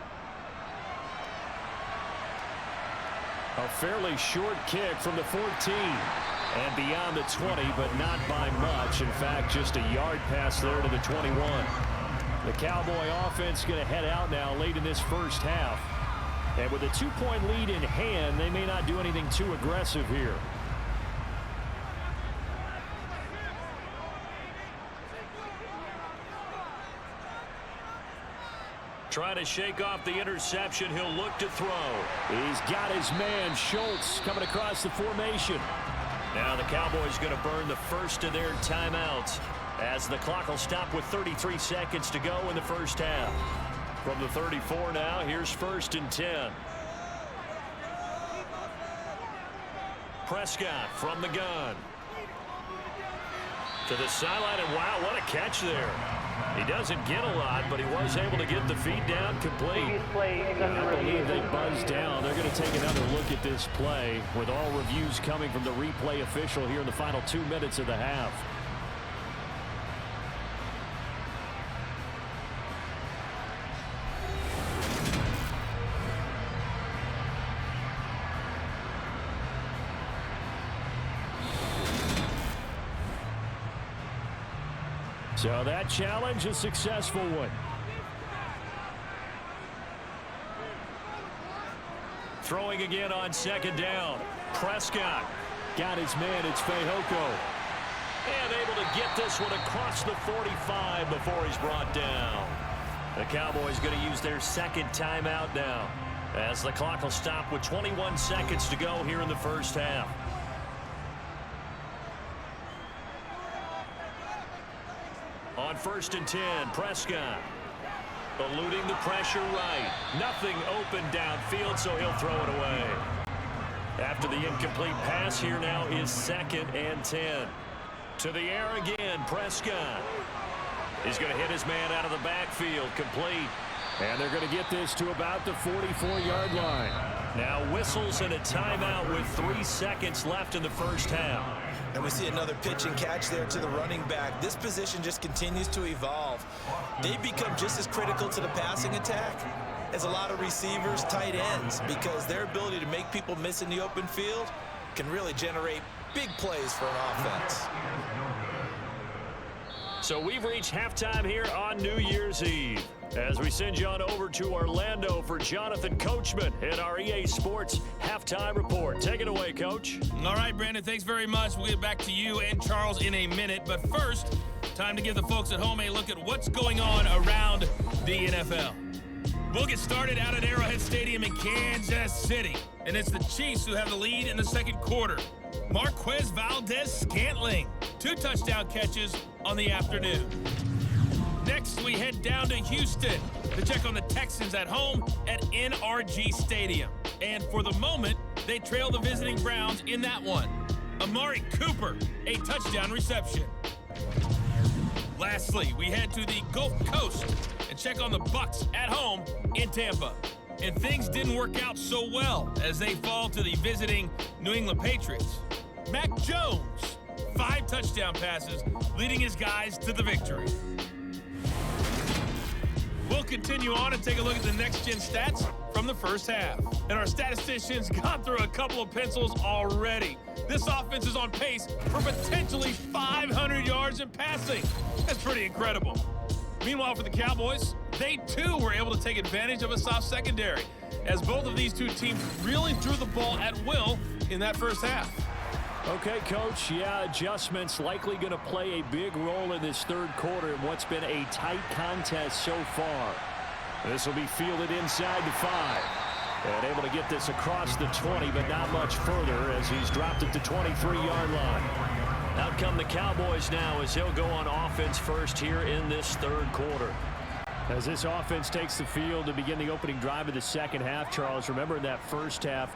A fairly short kick from the 14 and beyond the 20, but not by much. In fact, just a yard pass there to the 21. The Cowboy offense going to head out now late in this first half. And with a 2-point lead in hand, they may not do anything too aggressive here. Trying to shake off the interception. He'll look to throw. He's got his man, Schultz, coming across the formation. Now the Cowboys going to burn the first of their timeouts as the clock will stop with 33 seconds to go in the first half. From the 34 now, here's 1st and 10. Prescott from the gun. To the sideline, and wow, what a catch there. He doesn't get a lot, but he was able to get the feet down complete. I believe they buzzed down. They're going to take another look at this play with all reviews coming from the replay official here in the final 2 minutes of the half. So that challenge, a successful one. Throwing again on 2nd down. Prescott got his man. It's Fehoko. And able to get this one across the 45 before he's brought down. The Cowboys going to use their 2nd timeout now as the clock will stop with 21 seconds to go here in the first half. On 1st and 10, Prescott eluding the pressure right. Nothing open downfield, so he'll throw it away. After the incomplete pass, here now is 2nd and 10. To the air again, Prescott. He's going to hit his man out of the backfield, complete. And they're going to get this to about the 44-yard line. Now whistles and a timeout with 3 seconds left in the first half. And we see another pitch and catch there to the running back. This position just continues to evolve. They become just as critical to the passing attack as a lot of receivers, tight ends, because their ability to make people miss in the open field can really generate big plays for an offense. So we've reached halftime here on New Year's Eve as we send you on over to Orlando for Jonathan Coachman in our EA Sports Halftime Report. Take it away, Coach. All right, Brandon, thanks very much. We'll get back to you and Charles in a minute. But first, time to give the folks at home a look at what's going on around the NFL. We'll get started out at Arrowhead Stadium in Kansas City. And it's the Chiefs who have the lead in the second quarter. Marquez Valdez-Scantling, 2 touchdown catches on the afternoon. Next, we head down to Houston to check on the Texans at home at NRG Stadium. And for the moment, they trail the visiting Browns in that one. Amari Cooper, a touchdown reception. Lastly, we head to the Gulf Coast and check on the Bucs at home in Tampa. And things didn't work out so well as they fall to the visiting New England Patriots. Mac Jones, 5 touchdown passes, leading his guys to the victory. We'll continue on and take a look at the next-gen stats from the first half. And our statisticians got through a couple of pencils already. This offense is on pace for potentially 500 yards in passing. That's pretty incredible. Meanwhile, for the Cowboys, they too were able to take advantage of a soft secondary, as both of these 2 teams really threw the ball at will in that first half. Okay, Coach, adjustments likely going to play a big role in this third quarter in what's been a tight contest so far. This will be fielded inside the 5. And able to get this across the 20, but not much further as he's dropped at the 23-yard line. Out come the Cowboys now as they'll go on offense first here in this third quarter. As this offense takes the field to begin the opening drive of the second half, Charles, remember in that first half,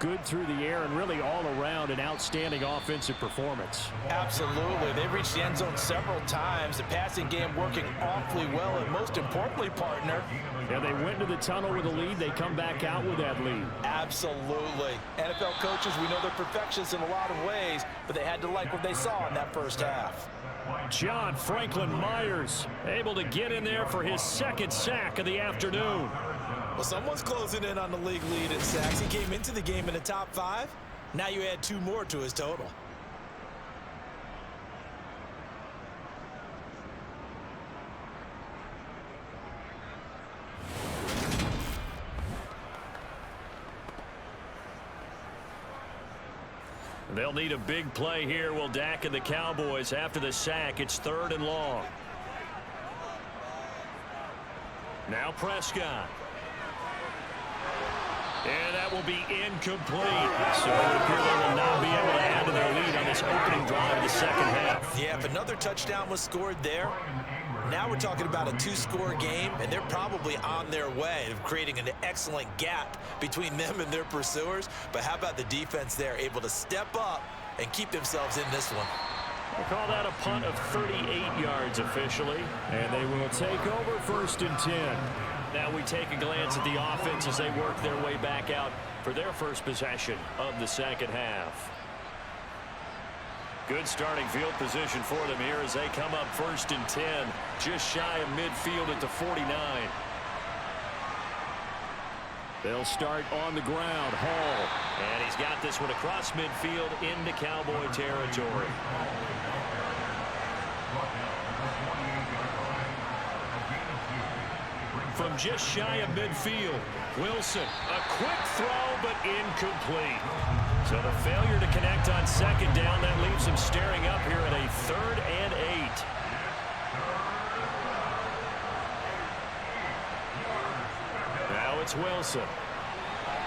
good through the air and really all around an outstanding offensive performance. Absolutely. They reached the end zone several times. The passing game working awfully well, and most importantly, partner. Yeah, they went to the tunnel with a lead. They come back out with that lead. Absolutely. NFL coaches, we know they're perfectionists in a lot of ways, but they had to like what they saw in that first half. John Franklin Myers able to get in there for his second sack of the afternoon. Well, someone's closing in on the league lead in sacks. He came into the game in the top 5. Now you add 2 more to his total. They'll need a big play here. Will Dak and the Cowboys after the sack. It's 3rd and long. Now Prescott. And that will be incomplete. So it appears they will not be able to add to their lead on this opening drive of the second half. Yeah, if another touchdown was scored there, now we're talking about a 2-score game, and they're probably on their way of creating an excellent gap between them and their pursuers. But how about the defense there, able to step up and keep themselves in this one? We'll call that a punt of 38 yards officially, and they will take over 1st and 10. Now we take a glance at the offense as they work their way back out for their first possession of the second half. Good starting field position for them here as they come up 1st and 10, just shy of midfield at the 49. They'll start on the ground. Hall, and he's got this one across midfield into Cowboy territory. From just shy of midfield, Wilson, a quick throw but incomplete. So the failure to connect on second down, that leaves him staring up here at a 3rd and 8. Now it's Wilson.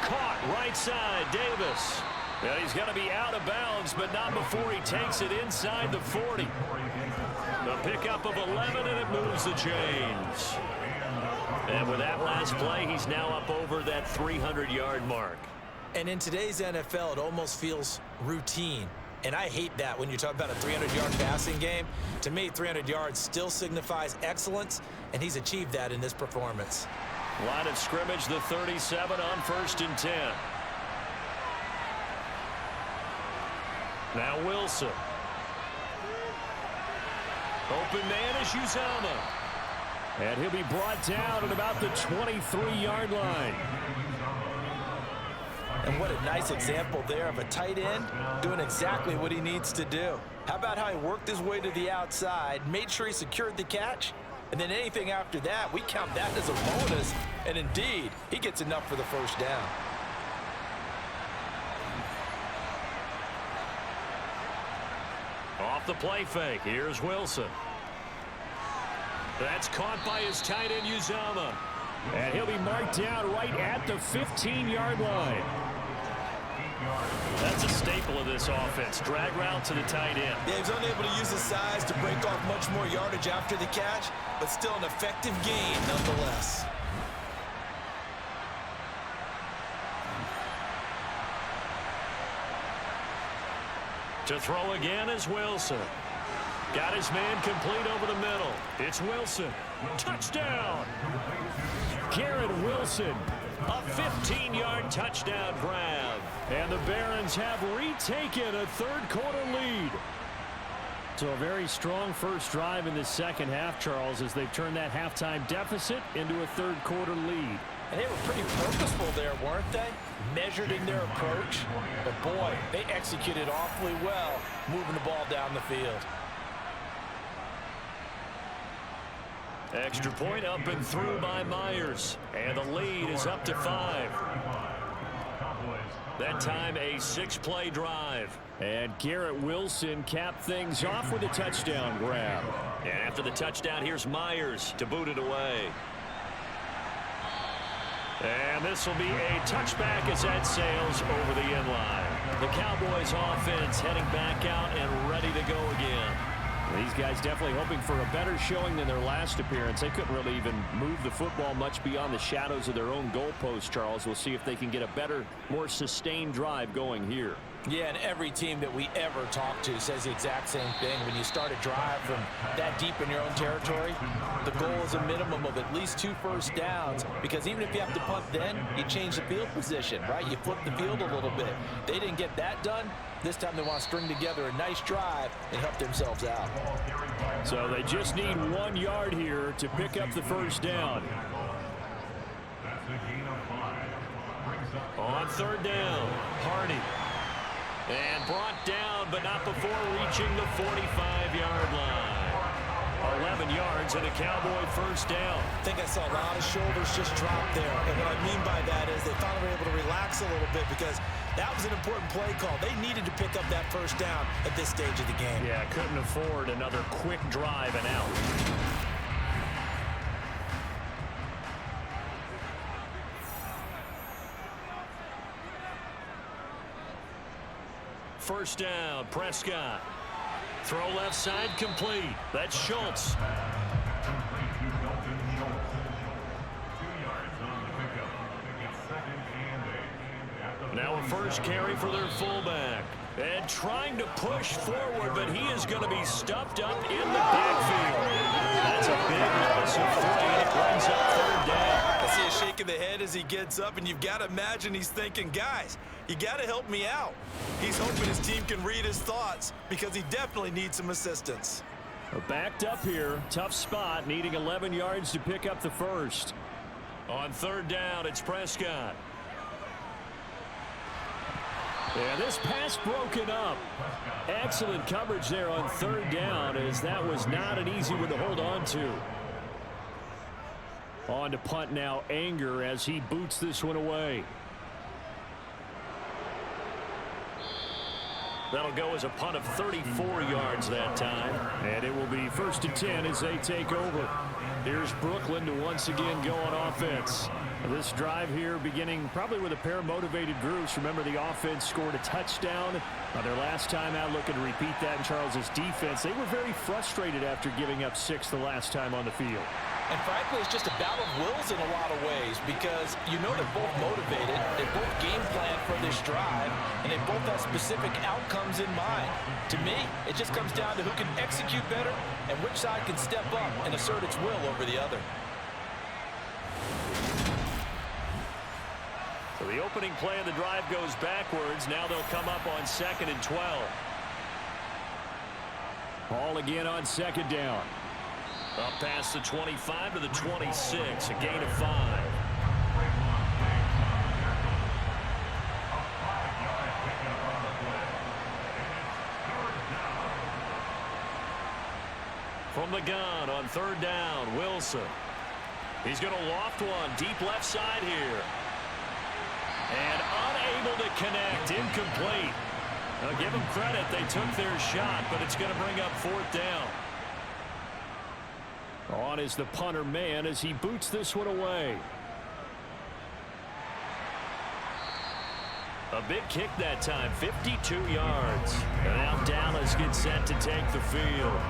Caught right side, Davis. And he's going to be out of bounds, but not before he takes it inside the 40. The pickup of 11, and it moves the chains. And with that last play, he's now up over that 300-yard mark. And in today's NFL, it almost feels routine. And I hate that when you talk about a 300-yard passing game. To me, 300 yards still signifies excellence, and he's achieved that in this performance. Line of scrimmage, the 37 on 1st and 10. Now Wilson. Open man is Uzomah. And he'll be brought down at about the 23-yard line. And what a nice example there of a tight end doing exactly what he needs to do. How about how he worked his way to the outside, made sure he secured the catch, and then anything after that, we count that as a bonus. And indeed, he gets enough for the first down. Off the play fake, here's Wilson. That's caught by his tight end, Uzomah. And he'll be marked down right at the 15-yard line. That's a staple of this offense. Drag route to the tight end. Yeah, he's unable to use his size to break off much more yardage after the catch, but still an effective gain nonetheless. To throw again is Wilson. Got his man complete over the middle. It's Wilson. Touchdown! Garrett Wilson, a 15-yard touchdown grab. And the Barons have retaken a third-quarter lead. So a very strong first drive in the second half, Charles, as they've turned that halftime deficit into a third-quarter lead. And they were pretty purposeful there, weren't they? Measured in their approach. But, boy, they executed awfully well moving the ball down the field. Extra point up and through by Myers. And the lead is up to 5. That time a 6-play drive. And Garrett Wilson capped things off with a touchdown grab. And after the touchdown, here's Myers to boot it away. And this will be a touchback as that sails over the end line. The Cowboys offense heading back out and ready to go again. These guys definitely hoping for a better showing than their last appearance. They couldn't really even move the football much beyond the shadows of their own goalpost, Charles. We'll see if they can get a better, more sustained drive going here. Yeah, and every team that we ever talk to says the exact same thing. When you start a drive from that deep in your own territory, the goal is a minimum of at least 2 first downs, because even if you have to punt then, you change the field position, right? You flip the field a little bit. They didn't get that done. This time they want to string together a nice drive and help themselves out. So they just need 1 yard here to pick up the first down. On third down, Hardy. And brought down, but not before reaching the 45-yard line. 11 yards and a Cowboy first down. I think I saw a lot of shoulders just drop there. And what I mean by that is they finally were able to relax a little bit, because that was an important play call. They needed to pick up that first down at this stage of the game. Yeah, couldn't afford another quick drive and out. First down, Prescott. Throw left side complete. That's Schultz. Now a first carry for their fullback. And trying to push forward, but he is going to be stuffed up in the backfield. That's a big loss of 3, and it brings up third down. I see a shake of the head as he gets up, and you've got to imagine he's thinking, guys, you got to help me out. He's hoping his team can read his thoughts, because he definitely needs some assistance. Backed up here, tough spot, needing 11 yards to pick up the first. On third down, it's Prescott. And this pass broken up. Excellent coverage there on third down, as that was not an easy one to hold on to. On to punt now, Anger, as he boots this one away. That'll go as a punt of 34 yards that time. And it will be 1st and 10 as they take over. Here's Brooklyn to once again go on offense. This drive here beginning probably with a pair of motivated groups. Remember, the offense scored a touchdown on their last time out, looking to repeat that in Charles's defense. They were very frustrated after giving up 6 the last time on the field. And frankly, it's just a battle of wills in a lot of ways, because you know they're both motivated, they both game plan for this drive, and they both have specific outcomes in mind. To me, it just comes down to who can execute better and which side can step up and assert its will over the other. So the opening play of the drive goes backwards. Now they'll come up on 2nd and 12. Ball again on 2nd down. Up past the 25 to the 26, a gain of 5. From the gun on third down, Wilson. He's going to loft one deep left side here. And unable to connect, incomplete. Now give them credit, they took their shot, but it's going to bring up 4th down. On is the punter man as he boots this one away. A big kick that time, 52 yards. And now Dallas gets set to take the field.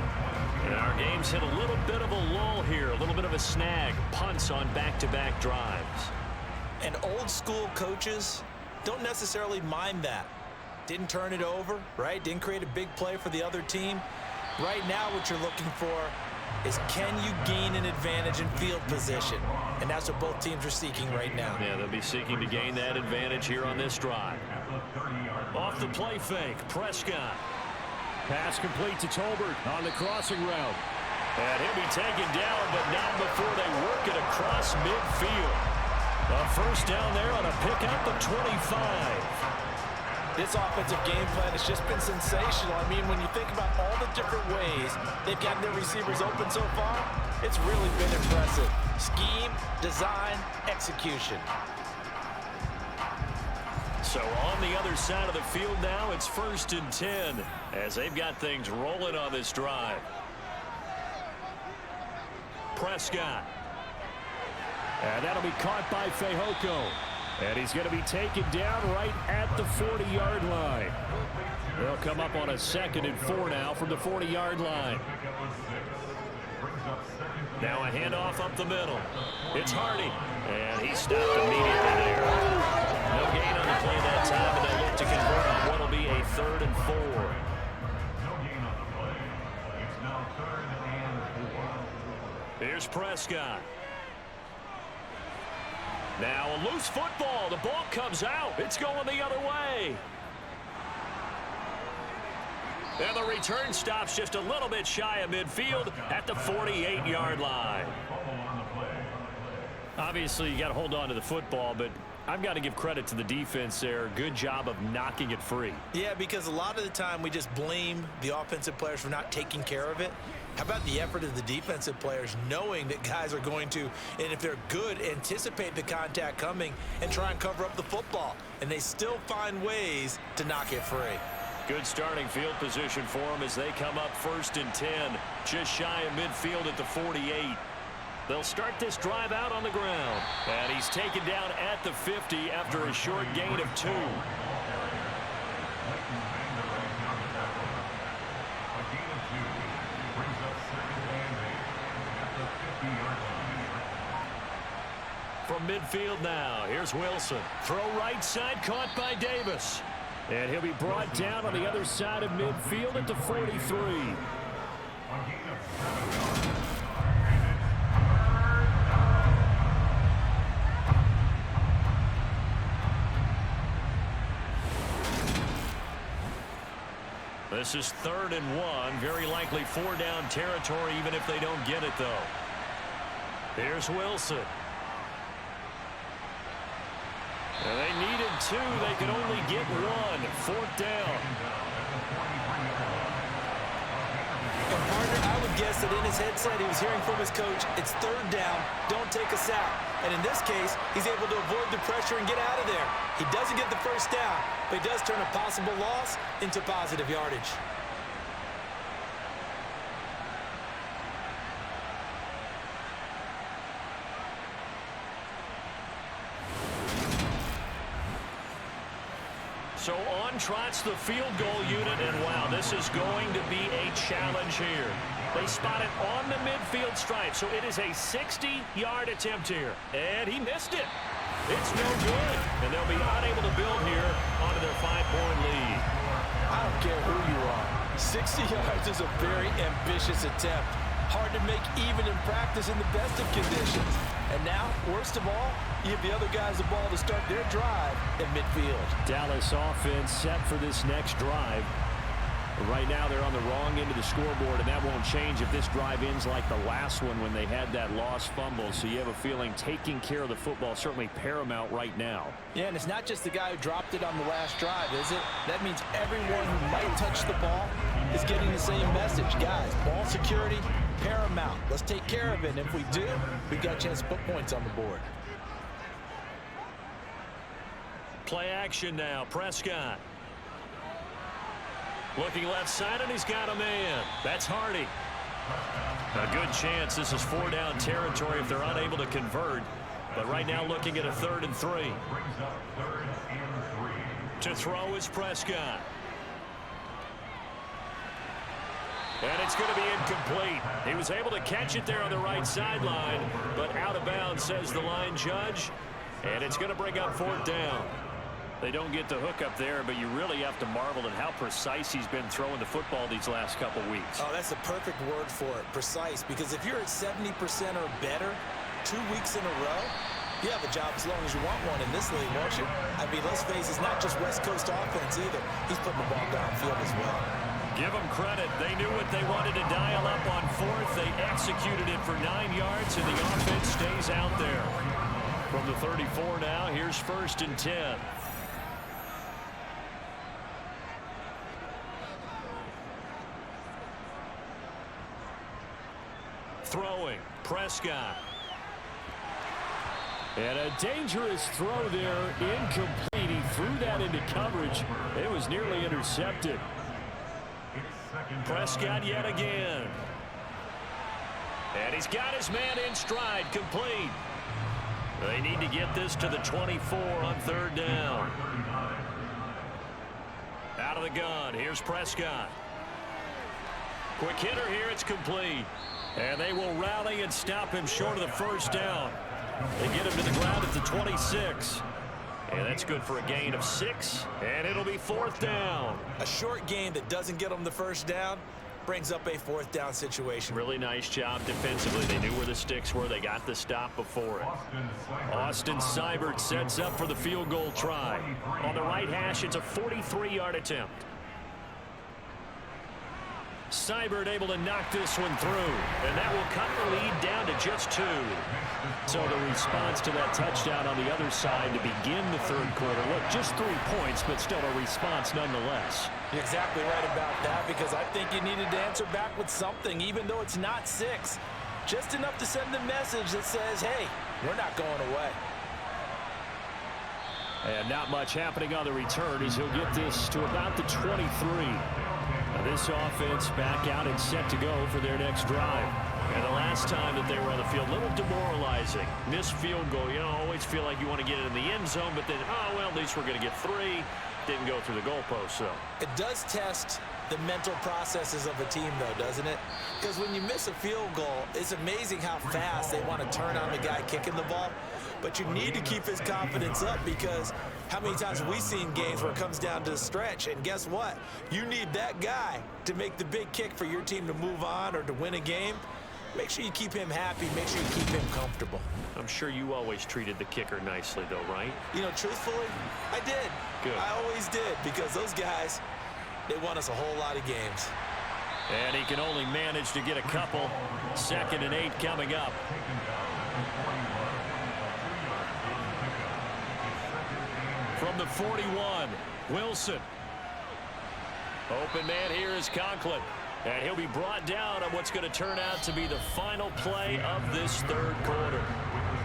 And our game's hit a little bit of a lull here, a little bit of a snag. Punts on back-to-back drives. And old school coaches don't necessarily mind that. Didn't turn it over, right? Didn't create a big play for the other team. Right now what you're looking for is, can you gain an advantage in field position? And that's what both teams are seeking right now. Yeah, they'll be seeking to gain that advantage here on this drive. Off the play fake, Prescott. Pass complete to Tolbert on the crossing route. And he'll be taken down, but not before they work it across midfield. A first down there on a pickup of 25. This offensive game plan has just been sensational. I mean, when you think about all the different ways they've gotten their receivers open so far, it's really been impressive. Scheme, design, execution. So on the other side of the field now, it's 1st and 10 as they've got things rolling on this drive. Prescott. And that'll be caught by Fehoko. And he's going to be taken down right at the 40-yard line. They'll come up on a 2nd and 4 now from the 40-yard line. Now a handoff up the middle. It's Hardy. And he stopped immediately there. No gain on the play that time, and they'll look to convert on what will be a 3rd and 4. No gain on the play. It's now 3rd and 4. Here's Prescott. Now a loose football. The ball comes out. It's going the other way. And the return stops just a little bit shy of midfield at the 48-yard line. Obviously, you got to hold on to the football, but I've got to give credit to the defense there. Good job of knocking it free. Yeah, because a lot of the time we just blame the offensive players for not taking care of it. How about the effort of the defensive players knowing that guys are going to, and if they're good, anticipate the contact coming and try and cover up the football. And they still find ways to knock it free. Good starting field position for them as they come up 1st and 10, just shy of midfield at the 48. They'll start this drive out on the ground. And he's taken down at the 50 after a short gain of 2. From midfield now, here's Wilson. Throw right side, caught by Davis. And he'll be brought down on the other side of midfield at the 43. This is 3rd and 1. Very likely 4-down territory, even if they don't get it, though. Here's Wilson. And they needed 2. They could only get 1. 4th down. And partner, I would guess that in his headset he was hearing from his coach, it's 3rd down, don't take us out. And in this case, he's able to avoid the pressure and get out of there. He doesn't get the 1st down, but he does turn a possible loss into positive yardage. So on trots the field goal unit, and wow, this is going to be a challenge here. They spot it on the midfield stripe, so it is a 60-yard attempt here. And he missed it. It's no good. And they'll be unable to build here onto their 5-point lead. I don't care who you are. 60 yards is a very ambitious attempt. Hard to make even in practice in the best of conditions. And now, worst of all, you give the other guys the ball to start their drive at midfield. Dallas offense set for this next drive. Right now, they're on the wrong end of the scoreboard, and that won't change if this drive ends like the last one when they had that lost fumble. So you have a feeling taking care of the football is certainly paramount right now. Yeah, and it's not just the guy who dropped it on the last drive, is it? That means everyone who might touch the ball is getting the same message. Guys, ball security, paramount. Let's take care of it, and if we do, we've got a chance to put points on the board. Play action now, Prescott. Looking left side, and he's got a man. That's Hardy. A good chance this is 4-down territory if they're unable to convert. But right now looking at a 3rd and 3. Brings up 3rd and 3. To throw is Prescott. And it's going to be incomplete. He was able to catch it there on the right sideline, but out of bounds, says the line judge. And it's going to bring up 4th down. They don't get the hook up there, but you really have to marvel at how precise he's been throwing the football these last couple weeks. Oh, that's the perfect word for it, precise, because if you're at 70% or better 2 weeks in a row, you have a job as long as you want one in this league, won't you? I mean, let's face it, it's not just West Coast offense either. He's putting the ball downfield as well. Give them credit. They knew what they wanted to dial up on 4th. They executed it for 9 yards, and the offense stays out there. From the 34 now, here's 1st and 10. Throwing, Prescott. And a dangerous throw there, incomplete. He threw that into coverage. It was nearly intercepted. Prescott yet again. And he's got his man in stride, complete. They need to get this to the 24 on 3rd down. Out of the gun, here's Prescott. Quick hitter here, it's complete. And they will rally and stop him short of the 1st down. They get him to the ground at the 26. And that's good for a gain of 6. And it'll be 4th down. A short gain that doesn't get them the 1st down brings up a 4th down situation. Really nice job defensively. They knew where the sticks were. They got the stop before it. Austin Seibert sets up for the field goal try. On the right hash, it's a 43-yard attempt. Seibert able to knock this one through, and that will cut the lead down to just 2. So the response to that touchdown on the other side to begin the 3rd quarter. Look, just 3 points, but still a response nonetheless. You're exactly right about that, because I think you needed to answer back with something, even though it's not 6. Just enough to send the message that says, hey, we're not going away. And not much happening on the return as he'll get this to about the 23. This offense back out and set to go for their next drive. And the last time that they were on the field, a little demoralizing. Missed field goal. You know, always feel like you want to get it in the end zone, but then, oh, well, at least we're going to get 3. Didn't go through the goalpost, though. It does test the mental processes of a team, though, doesn't it? Because when you miss a field goal, it's amazing how fast they want to turn on the guy kicking the ball. But you need to keep his confidence up, because how many times have we seen games where it comes down to the stretch, and guess what? You need that guy to make the big kick for your team to move on or to win a game. Make sure you keep him happy. Make sure you keep him comfortable. I'm sure you always treated the kicker nicely, though, right? You know, truthfully, I did. Good. I always did, because those guys, they won us a whole lot of games. And he can only manage to get a couple. 2nd and 8 coming up. From the 41, Wilson. Open man here is Conklin. And he'll be brought down on what's going to turn out to be the final play of this 3rd quarter.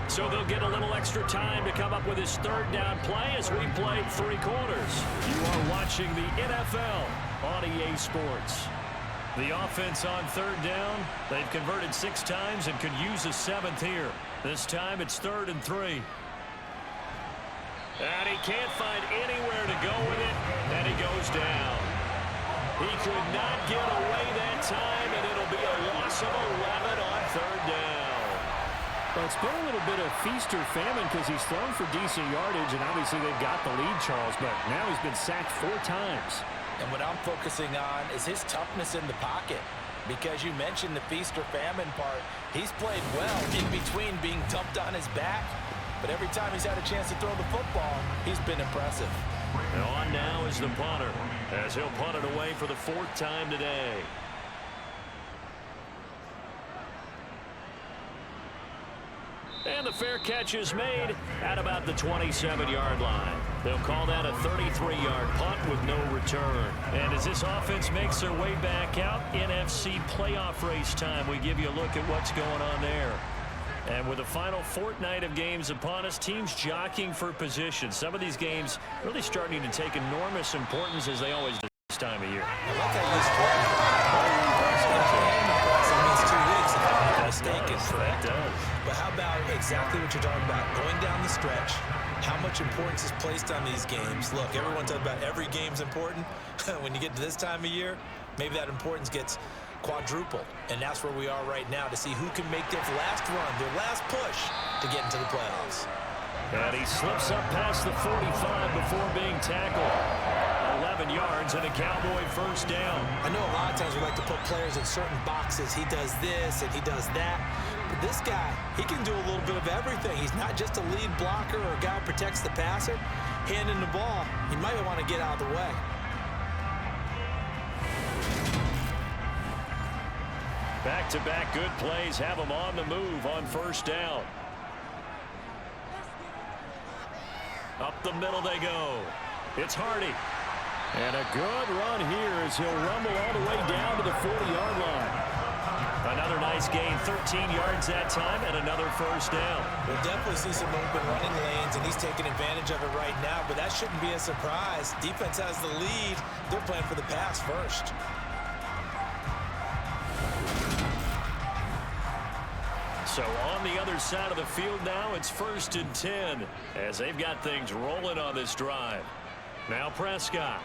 So they'll get a little extra time to come up with his 3rd down play as we played 3 quarters. You are watching the NFL on EA Sports. The offense on 3rd down. They've converted 6 times and could use a 7th here. This time it's 3rd and 3. And he can't find anywhere to go with it, and he goes down. He could not get away that time, and it'll be a loss of 11 on 3rd down. Well, it's been a little bit of feast or famine because he's thrown for decent yardage, and obviously they've got the lead, Charles, but now he's been sacked 4 times. And what I'm focusing on is his toughness in the pocket, because you mentioned the feast or famine part. He's played well in between being dumped on his back, but every time he's had a chance to throw the football, he's been impressive. And on now is the punter, as he'll punt it away for the 4th time today. And the fair catch is made at about the 27-yard line. They'll call that a 33-yard punt with no return. And as this offense makes their way back out, NFC playoff race time, we give you a look at what's going on there. And with the final fortnight of games upon us, teams jockeying for position. Some of these games really starting to take enormous importance, as they always do this time of year. I like how he's significant threat. That does. But how about exactly what you're talking about? Going down the stretch, how much importance is placed on these games. Look, everyone talks about every game's important. When you get to this time of year, maybe that importance gets quadrupled. And that's where we are right now to see who can make their last run, their last push to get into the playoffs. And he slips up past the 45 before being tackled. 11 yards and a Cowboy first down. I know a lot of times we like to put players in certain boxes. He does this and he does that. But this guy, he can do a little bit of everything. He's not just a lead blocker or a guy who protects the passer. Handing the ball, he might want to get out of the way. Back-to-back good plays have him on the move on first down. Up the middle they go. It's Hardy. And a good run here as he'll rumble all the way down to the 40-yard line. Another nice gain, 13 yards that time, and another first down. We'll definitely see some open running lanes, and he's taking advantage of it right now, but that shouldn't be a surprise. Defense has the lead. They're playing for the pass first. So on the other side of the field now, it's 1st and 10 as they've got things rolling on this drive. Now Prescott.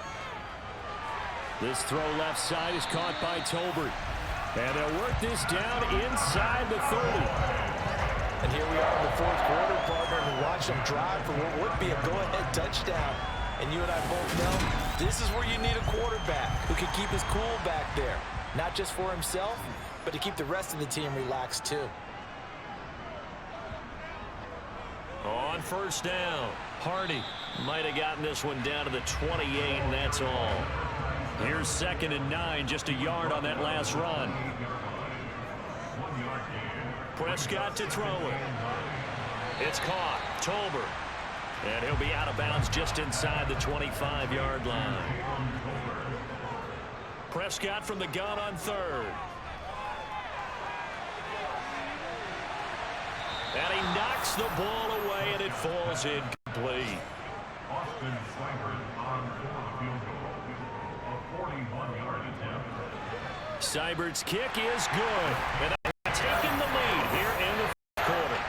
This throw left side is caught by Tolbert. And they'll work this down inside the 30. And here we are in the fourth quarter, partner, and watch them drive for what would be a go-ahead touchdown. And you and I both know this is where you need a quarterback who can keep his cool back there. Not just for himself, but to keep the rest of the team relaxed too. On first down, Hardy might have gotten this one down to the 28, and that's all. Here's 2nd and 9, just a yard on that last run. Prescott to throw it. It's caught. Tolbert. And he'll be out of bounds just inside the 25-yard line. Prescott from the gun on 3rd. And he knocks the ball away, and it falls incomplete. Austin Seibert on for the field goal. A 41-yard attempt. Seibert's kick is good. And they're taking the lead here in the fourth quarter.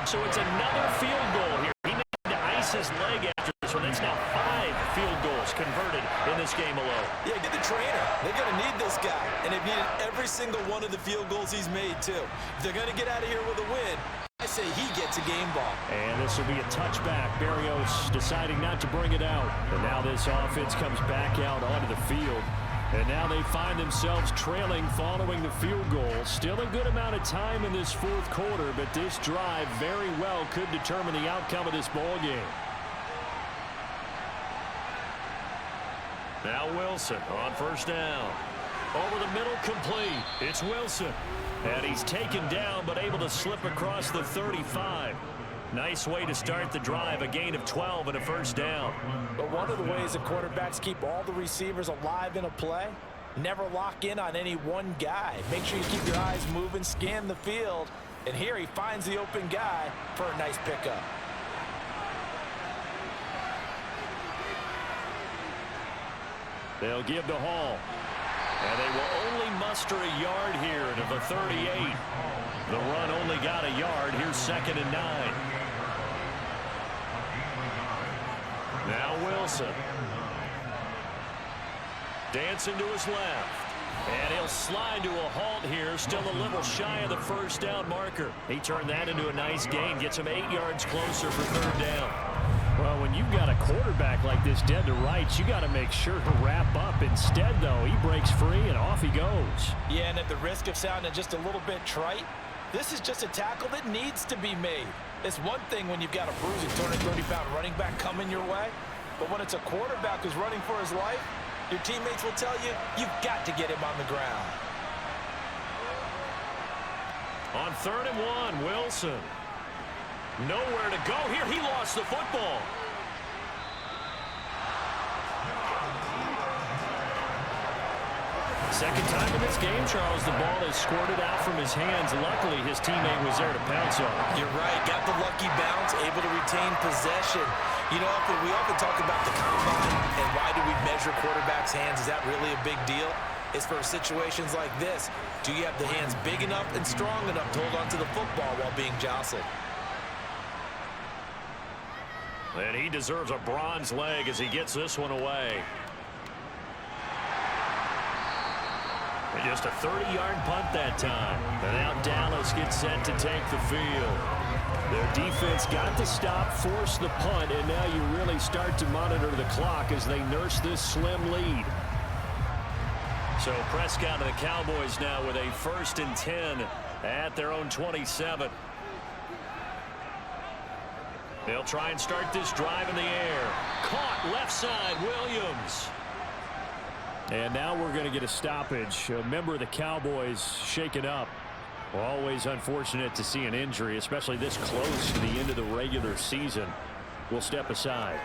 So it's another field goal here. He needed to ice his leg after this one. That's now 5 field goals converted in this game alone. Yeah, get the trainer. They're going to need this guy. And they've needed every single one of the field goals he's made, too. If they're going to get out of here with a win, I say he gets a game ball. And this will be a touchback. Berrios deciding not to bring it out. And now this offense comes back out onto the field. And now they find themselves trailing following the field goal. Still a good amount of time in this fourth quarter, but this drive very well could determine the outcome of this ball game. Now Wilson on first down. Over the middle, complete. It's Wilson. And he's taken down, but able to slip across the 35. Nice way to start the drive, a gain of 12 and a first down. But one of the ways that quarterbacks keep all the receivers alive in a play, never lock in on any one guy. Make sure you keep your eyes moving, scan the field, and here he finds the open guy for a nice pickup. They'll give to Hall. And they will only muster a yard here to the 38. The run only got a yard. Here's 2nd and 9. Now Wilson. Dancing to his left. And he'll slide to a halt here. Still a little shy of the first down marker. He turned that into a nice gain. Gets him 8 yards closer for 3rd down. Well, when you've got a quarterback like this dead to rights, you got to make sure to wrap up. Instead, though, he breaks free and off he goes. Yeah, and at the risk of sounding just a little bit trite, this is just a tackle that needs to be made. It's one thing when you've got a bruising 230-pound running back coming your way, but when it's a quarterback who's running for his life, your teammates will tell you, you've got to get him on the ground. On 3rd and 1, Wilson. Nowhere to go here. He lost the football. Second time in this game, Charles, the ball is squirted out from his hands. Luckily, his teammate was there to pounce on it. You're right. Got the lucky bounce, able to retain possession. You know, we often talk about the combine and why do we measure quarterbacks' hands. Is that really a big deal? is for situations like this. Do you have the hands big enough and strong enough to hold on to the football while being jostled? And he deserves a bronze leg as he gets this one away. And just a 30-yard punt that time. And now Dallas gets set to take the field. Their defense got the stop, forced the punt, and now you really start to monitor the clock as they nurse this slim lead. So Prescott and the Cowboys now with a 1st and 10 at their own 27. They'll try and start this drive in the air. Caught left side, Williams. And now we're going to get a stoppage. A member of the Cowboys shaken up. Always unfortunate to see an injury, especially this close to the end of the regular season. We'll step aside.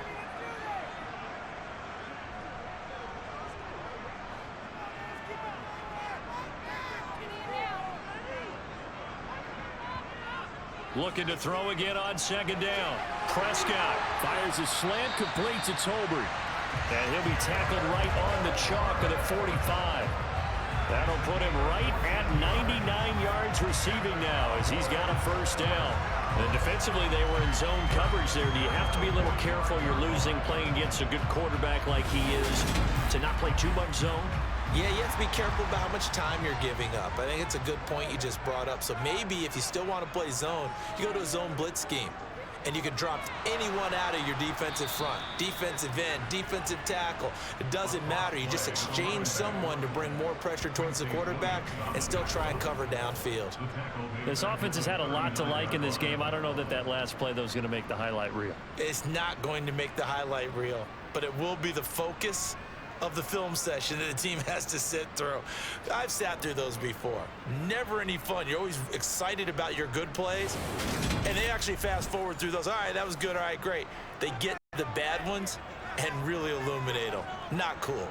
Looking to throw again on 2nd down. Prescott fires a slant, completes it to Holbert. And he'll be tackled right on the chalk at the 45. That'll put him right at 99 yards receiving now as he's got a 1st down. And defensively, they were in zone coverage there. Do you have to be a little careful? You're losing playing against a good quarterback like he is to not play too much zone? Yeah, you have to be careful about how much time you're giving up. I think it's a good point you just brought up. So maybe if you still want to play zone, you go to a zone blitz scheme. And you can drop anyone out of your defensive front. Defensive end, defensive tackle. It doesn't matter. You just exchange someone to bring more pressure towards the quarterback and still try and cover downfield. This offense has had a lot to like in this game. I don't know that that last play, though, is going to make the highlight reel. It's not going to make the highlight reel, but it will be the focus of the film session that the team has to sit through. I've sat through those before. Never any fun. You're always excited about your good plays, and they actually fast forward through those. All right, that was good. All right, great. They get the bad ones and really illuminate them. Not cool.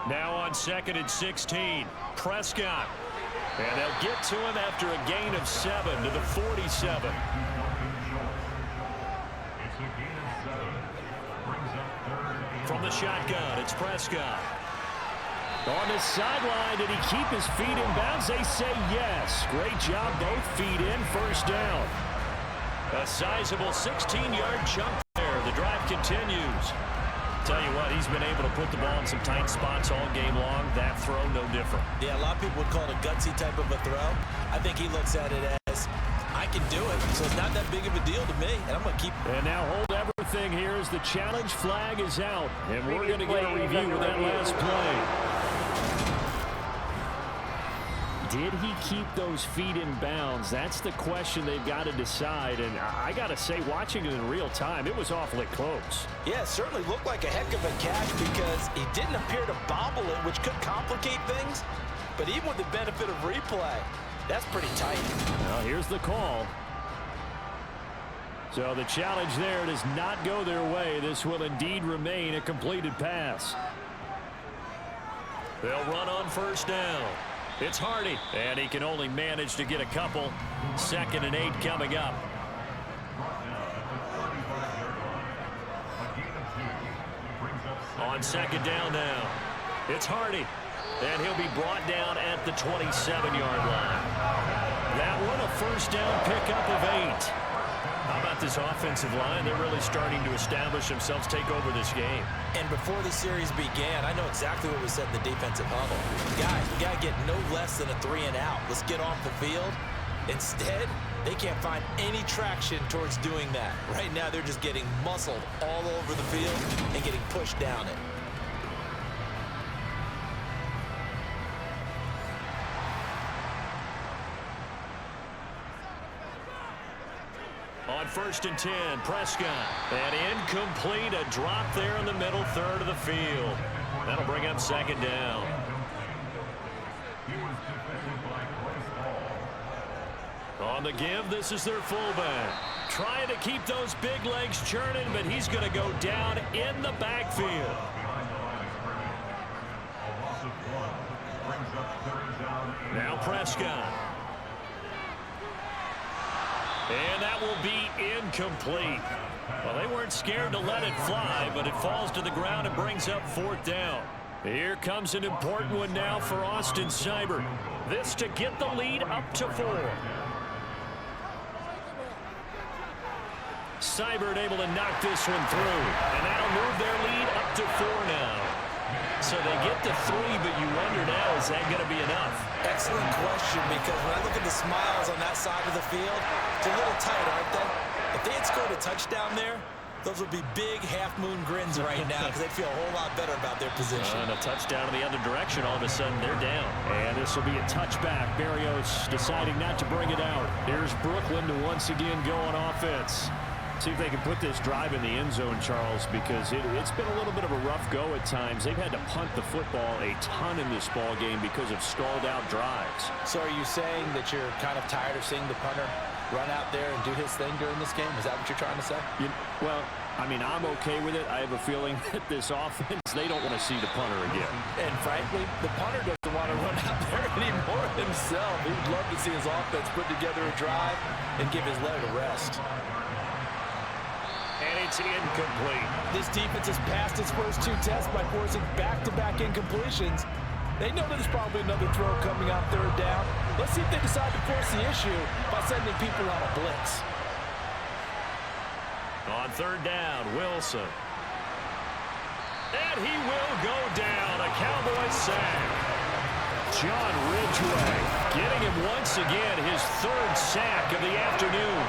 Now on 2nd and 16, Prescott. And they'll get to him after a gain of 7 to the 47. From the shotgun, it's Prescott. On the sideline, did he keep his feet in bounds? They say yes. Great job, both feet in, 1st down. A sizable 16-yard chunk there. The drive continues. Tell you what, he's been able to put the ball in some tight spots all game long. That throw, no different. Yeah, a lot of people would call it a gutsy type of a throw. I think he looks at it as, I can do it, so it's not that big of a deal to me, and I'm going to keep. And now hold everything here as the challenge flag is out, and we're going to get a review of that last play. Did he keep those feet in bounds? That's the question they've got to decide, and I got to say, watching it in real time, it was awfully close. Yeah, it certainly looked like a heck of a catch because he didn't appear to bobble it, which could complicate things, but even with the benefit of replay, that's pretty tight. Well, here's the call. So the challenge there does not go their way. This will indeed remain a completed pass. They'll run on 1st down. It's Hardy, and he can only manage to get a couple. 2nd and 8 coming up. On 2nd down now, it's Hardy, and he'll be brought down at the 27-yard line. That one, a 1st down pickup of 8. How about this offensive line? They're really starting to establish themselves, take over this game. And before the series began, I know exactly what was said in the defensive huddle. Guys, we got to get no less than a 3 and out. Let's get off the field. Instead, they can't find any traction towards doing that. Right now, they're just getting muscled all over the field and getting pushed down it. On 1st and 10, Prescott. And incomplete, a drop there in the middle third of the field. That'll bring up 2nd down. On the give, this is their fullback. Trying to keep those big legs churning, but he's going to go down in the backfield. Now Prescott. And that will be incomplete. Well, they weren't scared to let it fly, but it falls to the ground and brings up 4th down. Here comes an important one now for Austin Seibert. This to get the lead up to 4. Seibert able to knock this one through, and that'll move their lead up to 4 now. So they get to 3, but you wonder now, is that going to be enough? Excellent question, because when I look at the smiles on that side of the field, it's a little tight, aren't they? If they had scored a touchdown there, those would be big half-moon grins right now because they'd feel a whole lot better about their position. And a touchdown in the other direction, all of a sudden they're down. And this will be a touchback. Berrios deciding not to bring it out. Here's Brooklyn to once again go on offense. See if they can put this drive in the end zone, Charles, because it's been a little bit of a rough go at times. They've had to punt the football a ton in this ball game because of stalled-out drives. So are you saying that you're kind of tired of seeing the punter run out there and do his thing during this game? Is that what you're trying to say? Well, I mean, I'm okay with it. I have a feeling that this offense, they don't want to see the punter again. And frankly, the punter doesn't want to run out there anymore himself. He'd love to see his offense put together a drive and give his leg a rest. And it's incomplete. This defense has passed its first 2 tests by forcing back-to-back incompletions. They know there's probably another throw coming on 3rd down. Let's see if they decide to force the issue by sending people on a blitz. On 3rd down, Wilson. And he will go down. A Cowboys sack. John Ridgeway getting him once again his 3rd sack of the afternoon.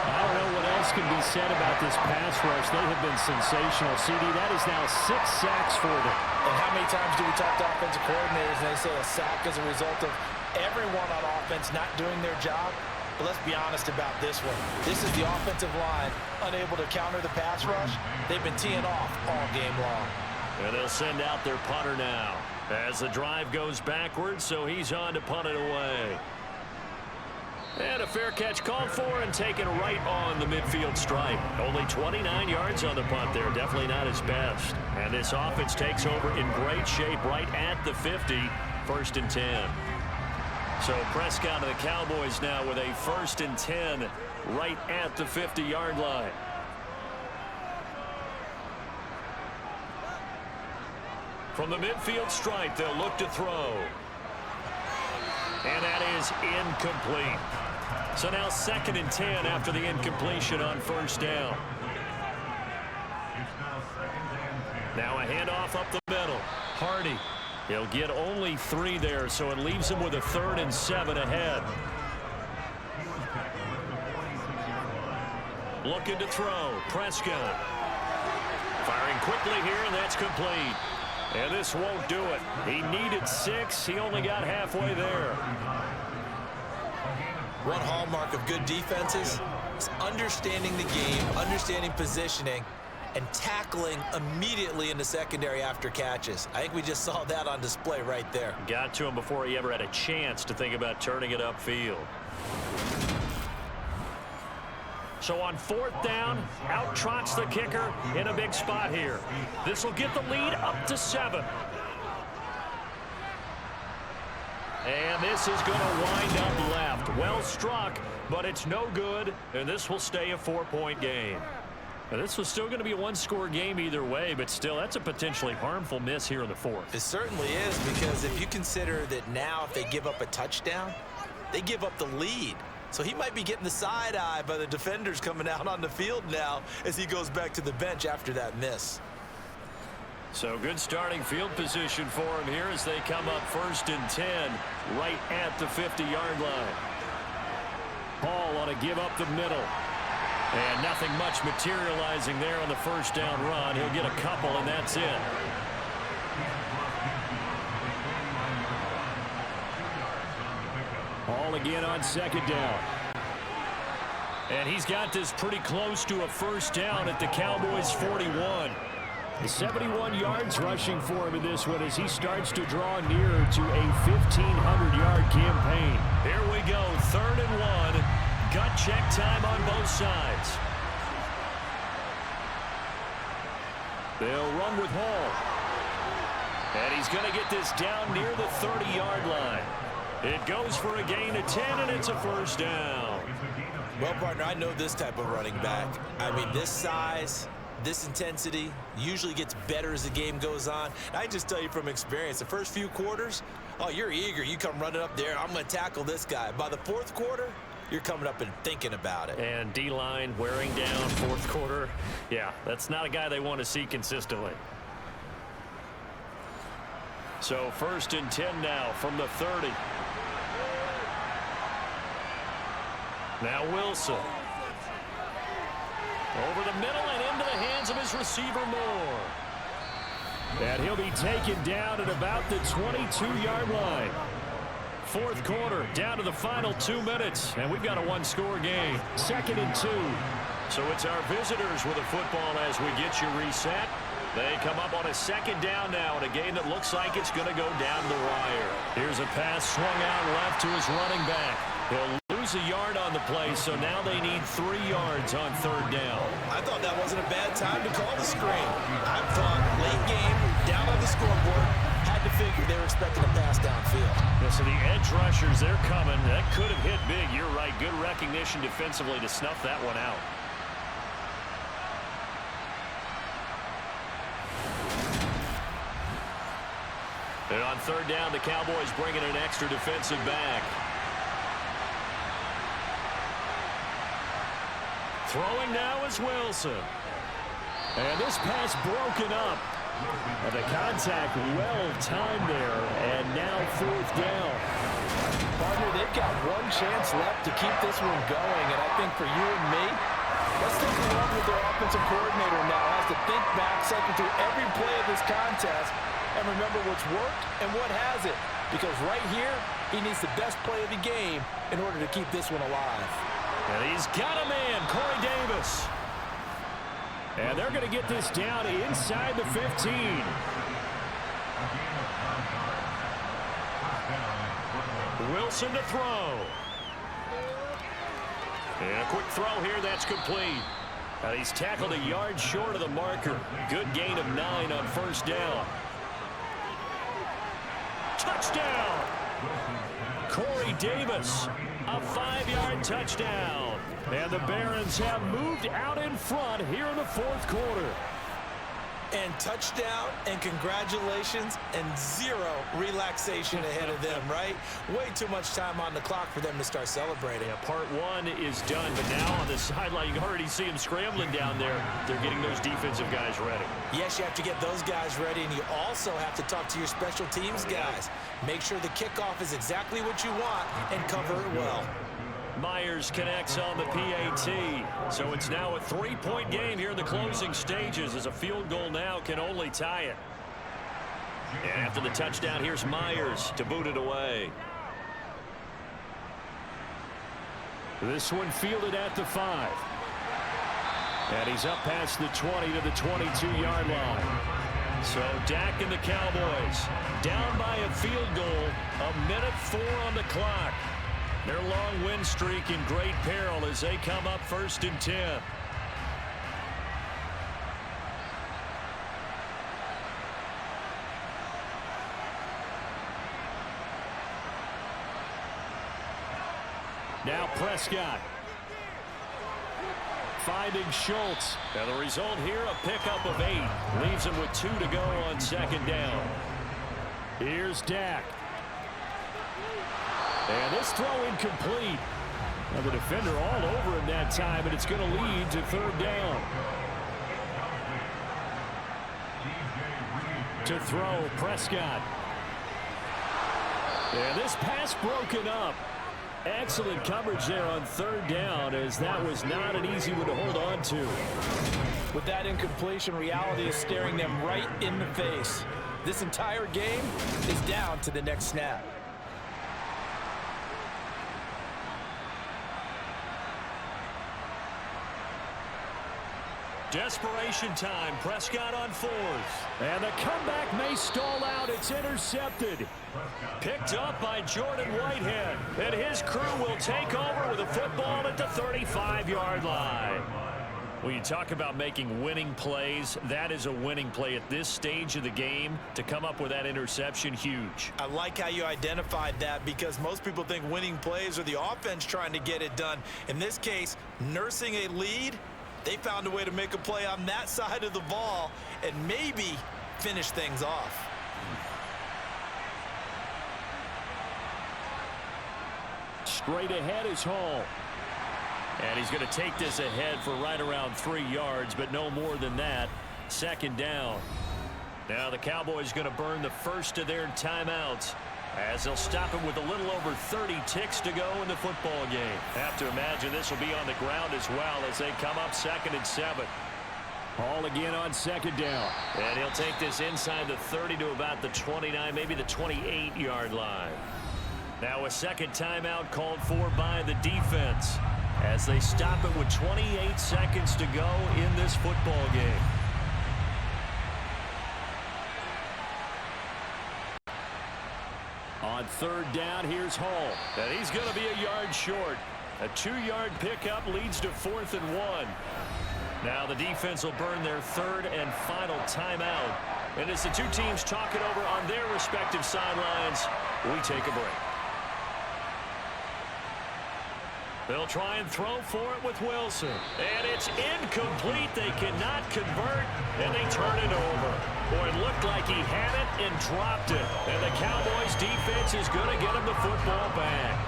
I don't know what else can be said about this pass rush. They have been sensational. CD, that is now 6 sacks for them. And how many times do we talk to offensive coordinators and they say a sack is a result of everyone on offense not doing their job? But let's be honest about this one. This is the offensive line unable to counter the pass rush. They've been teeing off all game long. And they'll send out their punter now as the drive goes backwards, so he's on to punt it away. And a fair catch called for and taken right on the midfield stripe. Only 29 yards on the punt there. Definitely not his best. And this offense takes over in great shape right at the 50. 1st and 10. So Prescott and the Cowboys now with a 1st and 10 right at the 50-yard line. From the midfield stripe, they'll look to throw. And that is incomplete. So now 2nd and 10 after the incompletion on 1st down. Now a handoff up the middle. Hardy. He'll get only 3 there, so it leaves him with a 3rd and 7 ahead. Looking to throw. Prescott. Firing quickly here, and that's complete. And this won't do it. He needed 6. He only got halfway there. One hallmark of good defenses is understanding the game, understanding positioning, and tackling immediately in the secondary after catches. I think we just saw that on display right there. Got to him before he ever had a chance to think about turning it upfield. So on 4th down, out trots the kicker in a big spot here. This will get the lead up to 7. And this is going to wind up left. Well struck, but it's no good, and this will stay a 4-point game. Now, this was still going to be a 1-score game either way, but still, that's a potentially harmful miss here in the 4th. It certainly is, because if you consider that now if they give up a touchdown, they give up the lead. So he might be getting the side eye by the defenders coming out on the field now as he goes back to the bench after that miss. So good starting field position for him here as they come up 1st and 10 right at the 50-yard line. Hall on a give up the middle. And nothing much materializing there on the 1st down run. He'll get a couple, and that's it. Hall again on 2nd down. And he's got this pretty close to a 1st down at the Cowboys' 41. 71 yards rushing for him in this one as he starts to draw nearer to a 1,500-yard campaign. Here we go, 3rd and 1. Gut check time on both sides. They'll run with Hall. And he's going to get this down near the 30-yard line. It goes for a gain of 10, and it's a 1st down. Well, partner, I know this type of running back. I mean, this size, this intensity usually gets better as the game goes on. I just tell you from experience, the first few quarters, oh, you're eager. You come running up there, I'm going to tackle this guy. By the fourth quarter, you're coming up and thinking about it. And D-line wearing down fourth quarter. Yeah, that's not a guy they want to see consistently. So 1st and 10 now from the 30. Now Wilson. Over the middle and into the hands of his receiver Moore. And he'll be taken down at about the 22-yard line. Fourth quarter, down to the final 2 minutes. And we've got a one-score game. 2nd and 2. So it's our visitors with a football as we get you reset. They come up on a 2nd down now in a game that looks like it's going to go down the wire. Here's a pass swung out left to his running back. He'll lose a yard on the play, so now they need 3 yards on 3rd down. I thought that wasn't a bad time to call the screen. I thought late game, down on the scoreboard, had to figure they were expecting a pass downfield. Yeah, so the edge rushers, they're coming. That could have hit big. You're right. Good recognition defensively to snuff that one out. And on 3rd down, the Cowboys bringing an extra defensive back. Throwing now is Wilson. And this pass broken up. And the contact well timed there. And now 4th down. Partner, they've got one chance left to keep this one going. And I think for you and me, let's take along with their offensive coordinator now. Has to think back, cycle through every play of this contest, and remember what's worked and what hasn't. Because right here, he needs the best play of the game in order to keep this one alive. And he's got a man, Corey Davis. And they're going to get this down inside the 15. Wilson to throw. And a quick throw here, that's complete. And he's tackled a yard short of the marker. Good gain of 9 on 1st down. Touchdown! Corey Davis, a 5-yard touchdown. And the Barons have moved out in front here in the 4th quarter. And touchdown and congratulations and 0 relaxation ahead of them, right? Way too much time on the clock for them to start celebrating. Yeah, part 1 is done, but now on the sideline, you can already see them scrambling down there. They're getting those defensive guys ready. Yes, you have to get those guys ready, and you also have to talk to your special teams guys. Make sure the kickoff is exactly what you want and cover it well. Myers connects on the PAT. So it's now a 3-point game here in the closing stages, as a field goal now can only tie it. And after the touchdown, here's Myers to boot it away. This one fielded at the 5. And he's up past the 20 to the 22-yard line. So Dak and the Cowboys down by a field goal, 1:04 on the clock. Their long win streak in great peril as they come up 1st and 10. Now Prescott. Finding Schultz. And the result here, a pickup of 8. Leaves him with 2 to go on 2nd down. Here's Dak. And this throw incomplete. Now the defender all over him that time, and it's going to lead to 3rd down. To throw, Prescott. And this pass broken up. Excellent coverage there on 3rd down, as that was not an easy one to hold on to. With that incompletion, reality is staring them right in the face. This entire game is down to the next snap. Desperation time. Prescott on 4th. And the comeback may stall out. It's intercepted. Picked up by Jordan Whitehead. And his crew will take over with a football at the 35-yard line. When you talk about making winning plays, that is a winning play at this stage of the game. To come up with that interception, huge. I like how you identified that, because most people think winning plays are the offense trying to get it done. In this case, nursing a lead, they found a way to make a play on that side of the ball and maybe finish things off. Straight ahead is Hall. And he's going to take this ahead for right around 3 yards, but no more than that. Second down. Now the Cowboys going to burn the first of their timeouts, as they'll stop it with a little over 30 ticks to go in the football game. Have to imagine this will be on the ground as well as they come up 2nd and 7. Hall again on second down. And he'll take this inside the 30 to about the 29, maybe the 28-yard line. Now a second timeout called for by the defense, as they stop it with 28 seconds to go in this football game. On third down, here's Hall. And he's going to be a yard short. A 2-yard pickup leads to 4th and 1. Now the defense will burn their third and final timeout. And as the two teams talk it over on their respective sidelines, we take a break. They'll try and throw for it with Wilson. And it's incomplete. They cannot convert, and they turn it over. Boy, it looked like he had it and dropped it. And the Cowboys defense is going to get him the football back.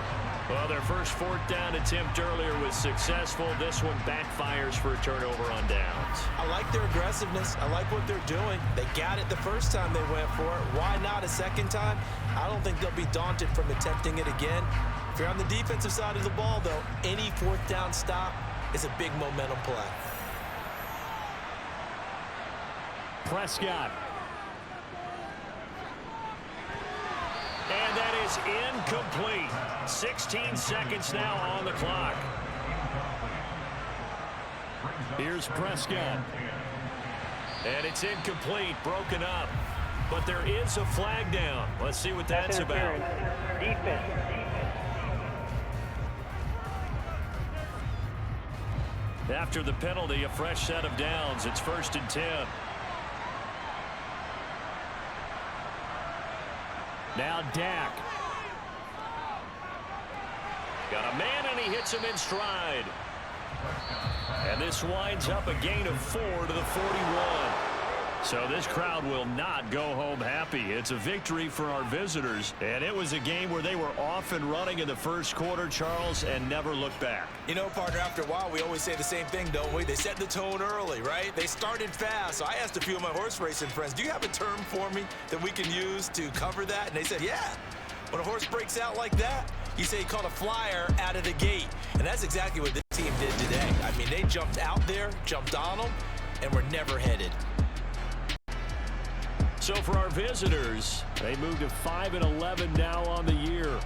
Well, their first 4th down attempt earlier was successful. This one backfires for a turnover on downs. I like their aggressiveness. I like what they're doing. They got it the first time they went for it. Why not a second time? I don't think they'll be daunted from attempting it again. If you're on the defensive side of the ball, though, any 4th down stop is a big momentum play. Prescott. And that is incomplete. 16 seconds now on the clock. Here's Prescott. And it's incomplete, broken up. But there is a flag down. Let's see what that's about. Defense. After the penalty, a fresh set of downs. It's 1st and 10. Now Dak. Got a man, and he hits him in stride. And this winds up a gain of 4 to the 41. So this crowd will not go home happy. It's a victory for our visitors. And it was a game where they were off and running in the first quarter, Charles, and never looked back. You know, partner, after a while, we always say the same thing, don't we? They set the tone early, right? They started fast. So I asked a few of my horse racing friends, do you have a term for me that we can use to cover that? And they said, yeah. When a horse breaks out like that, you say he caught a flyer out of the gate. And that's exactly what this team did today. I mean, they jumped out there, jumped on them, and were never headed. So for our visitors, they move to 5-11 now on the year.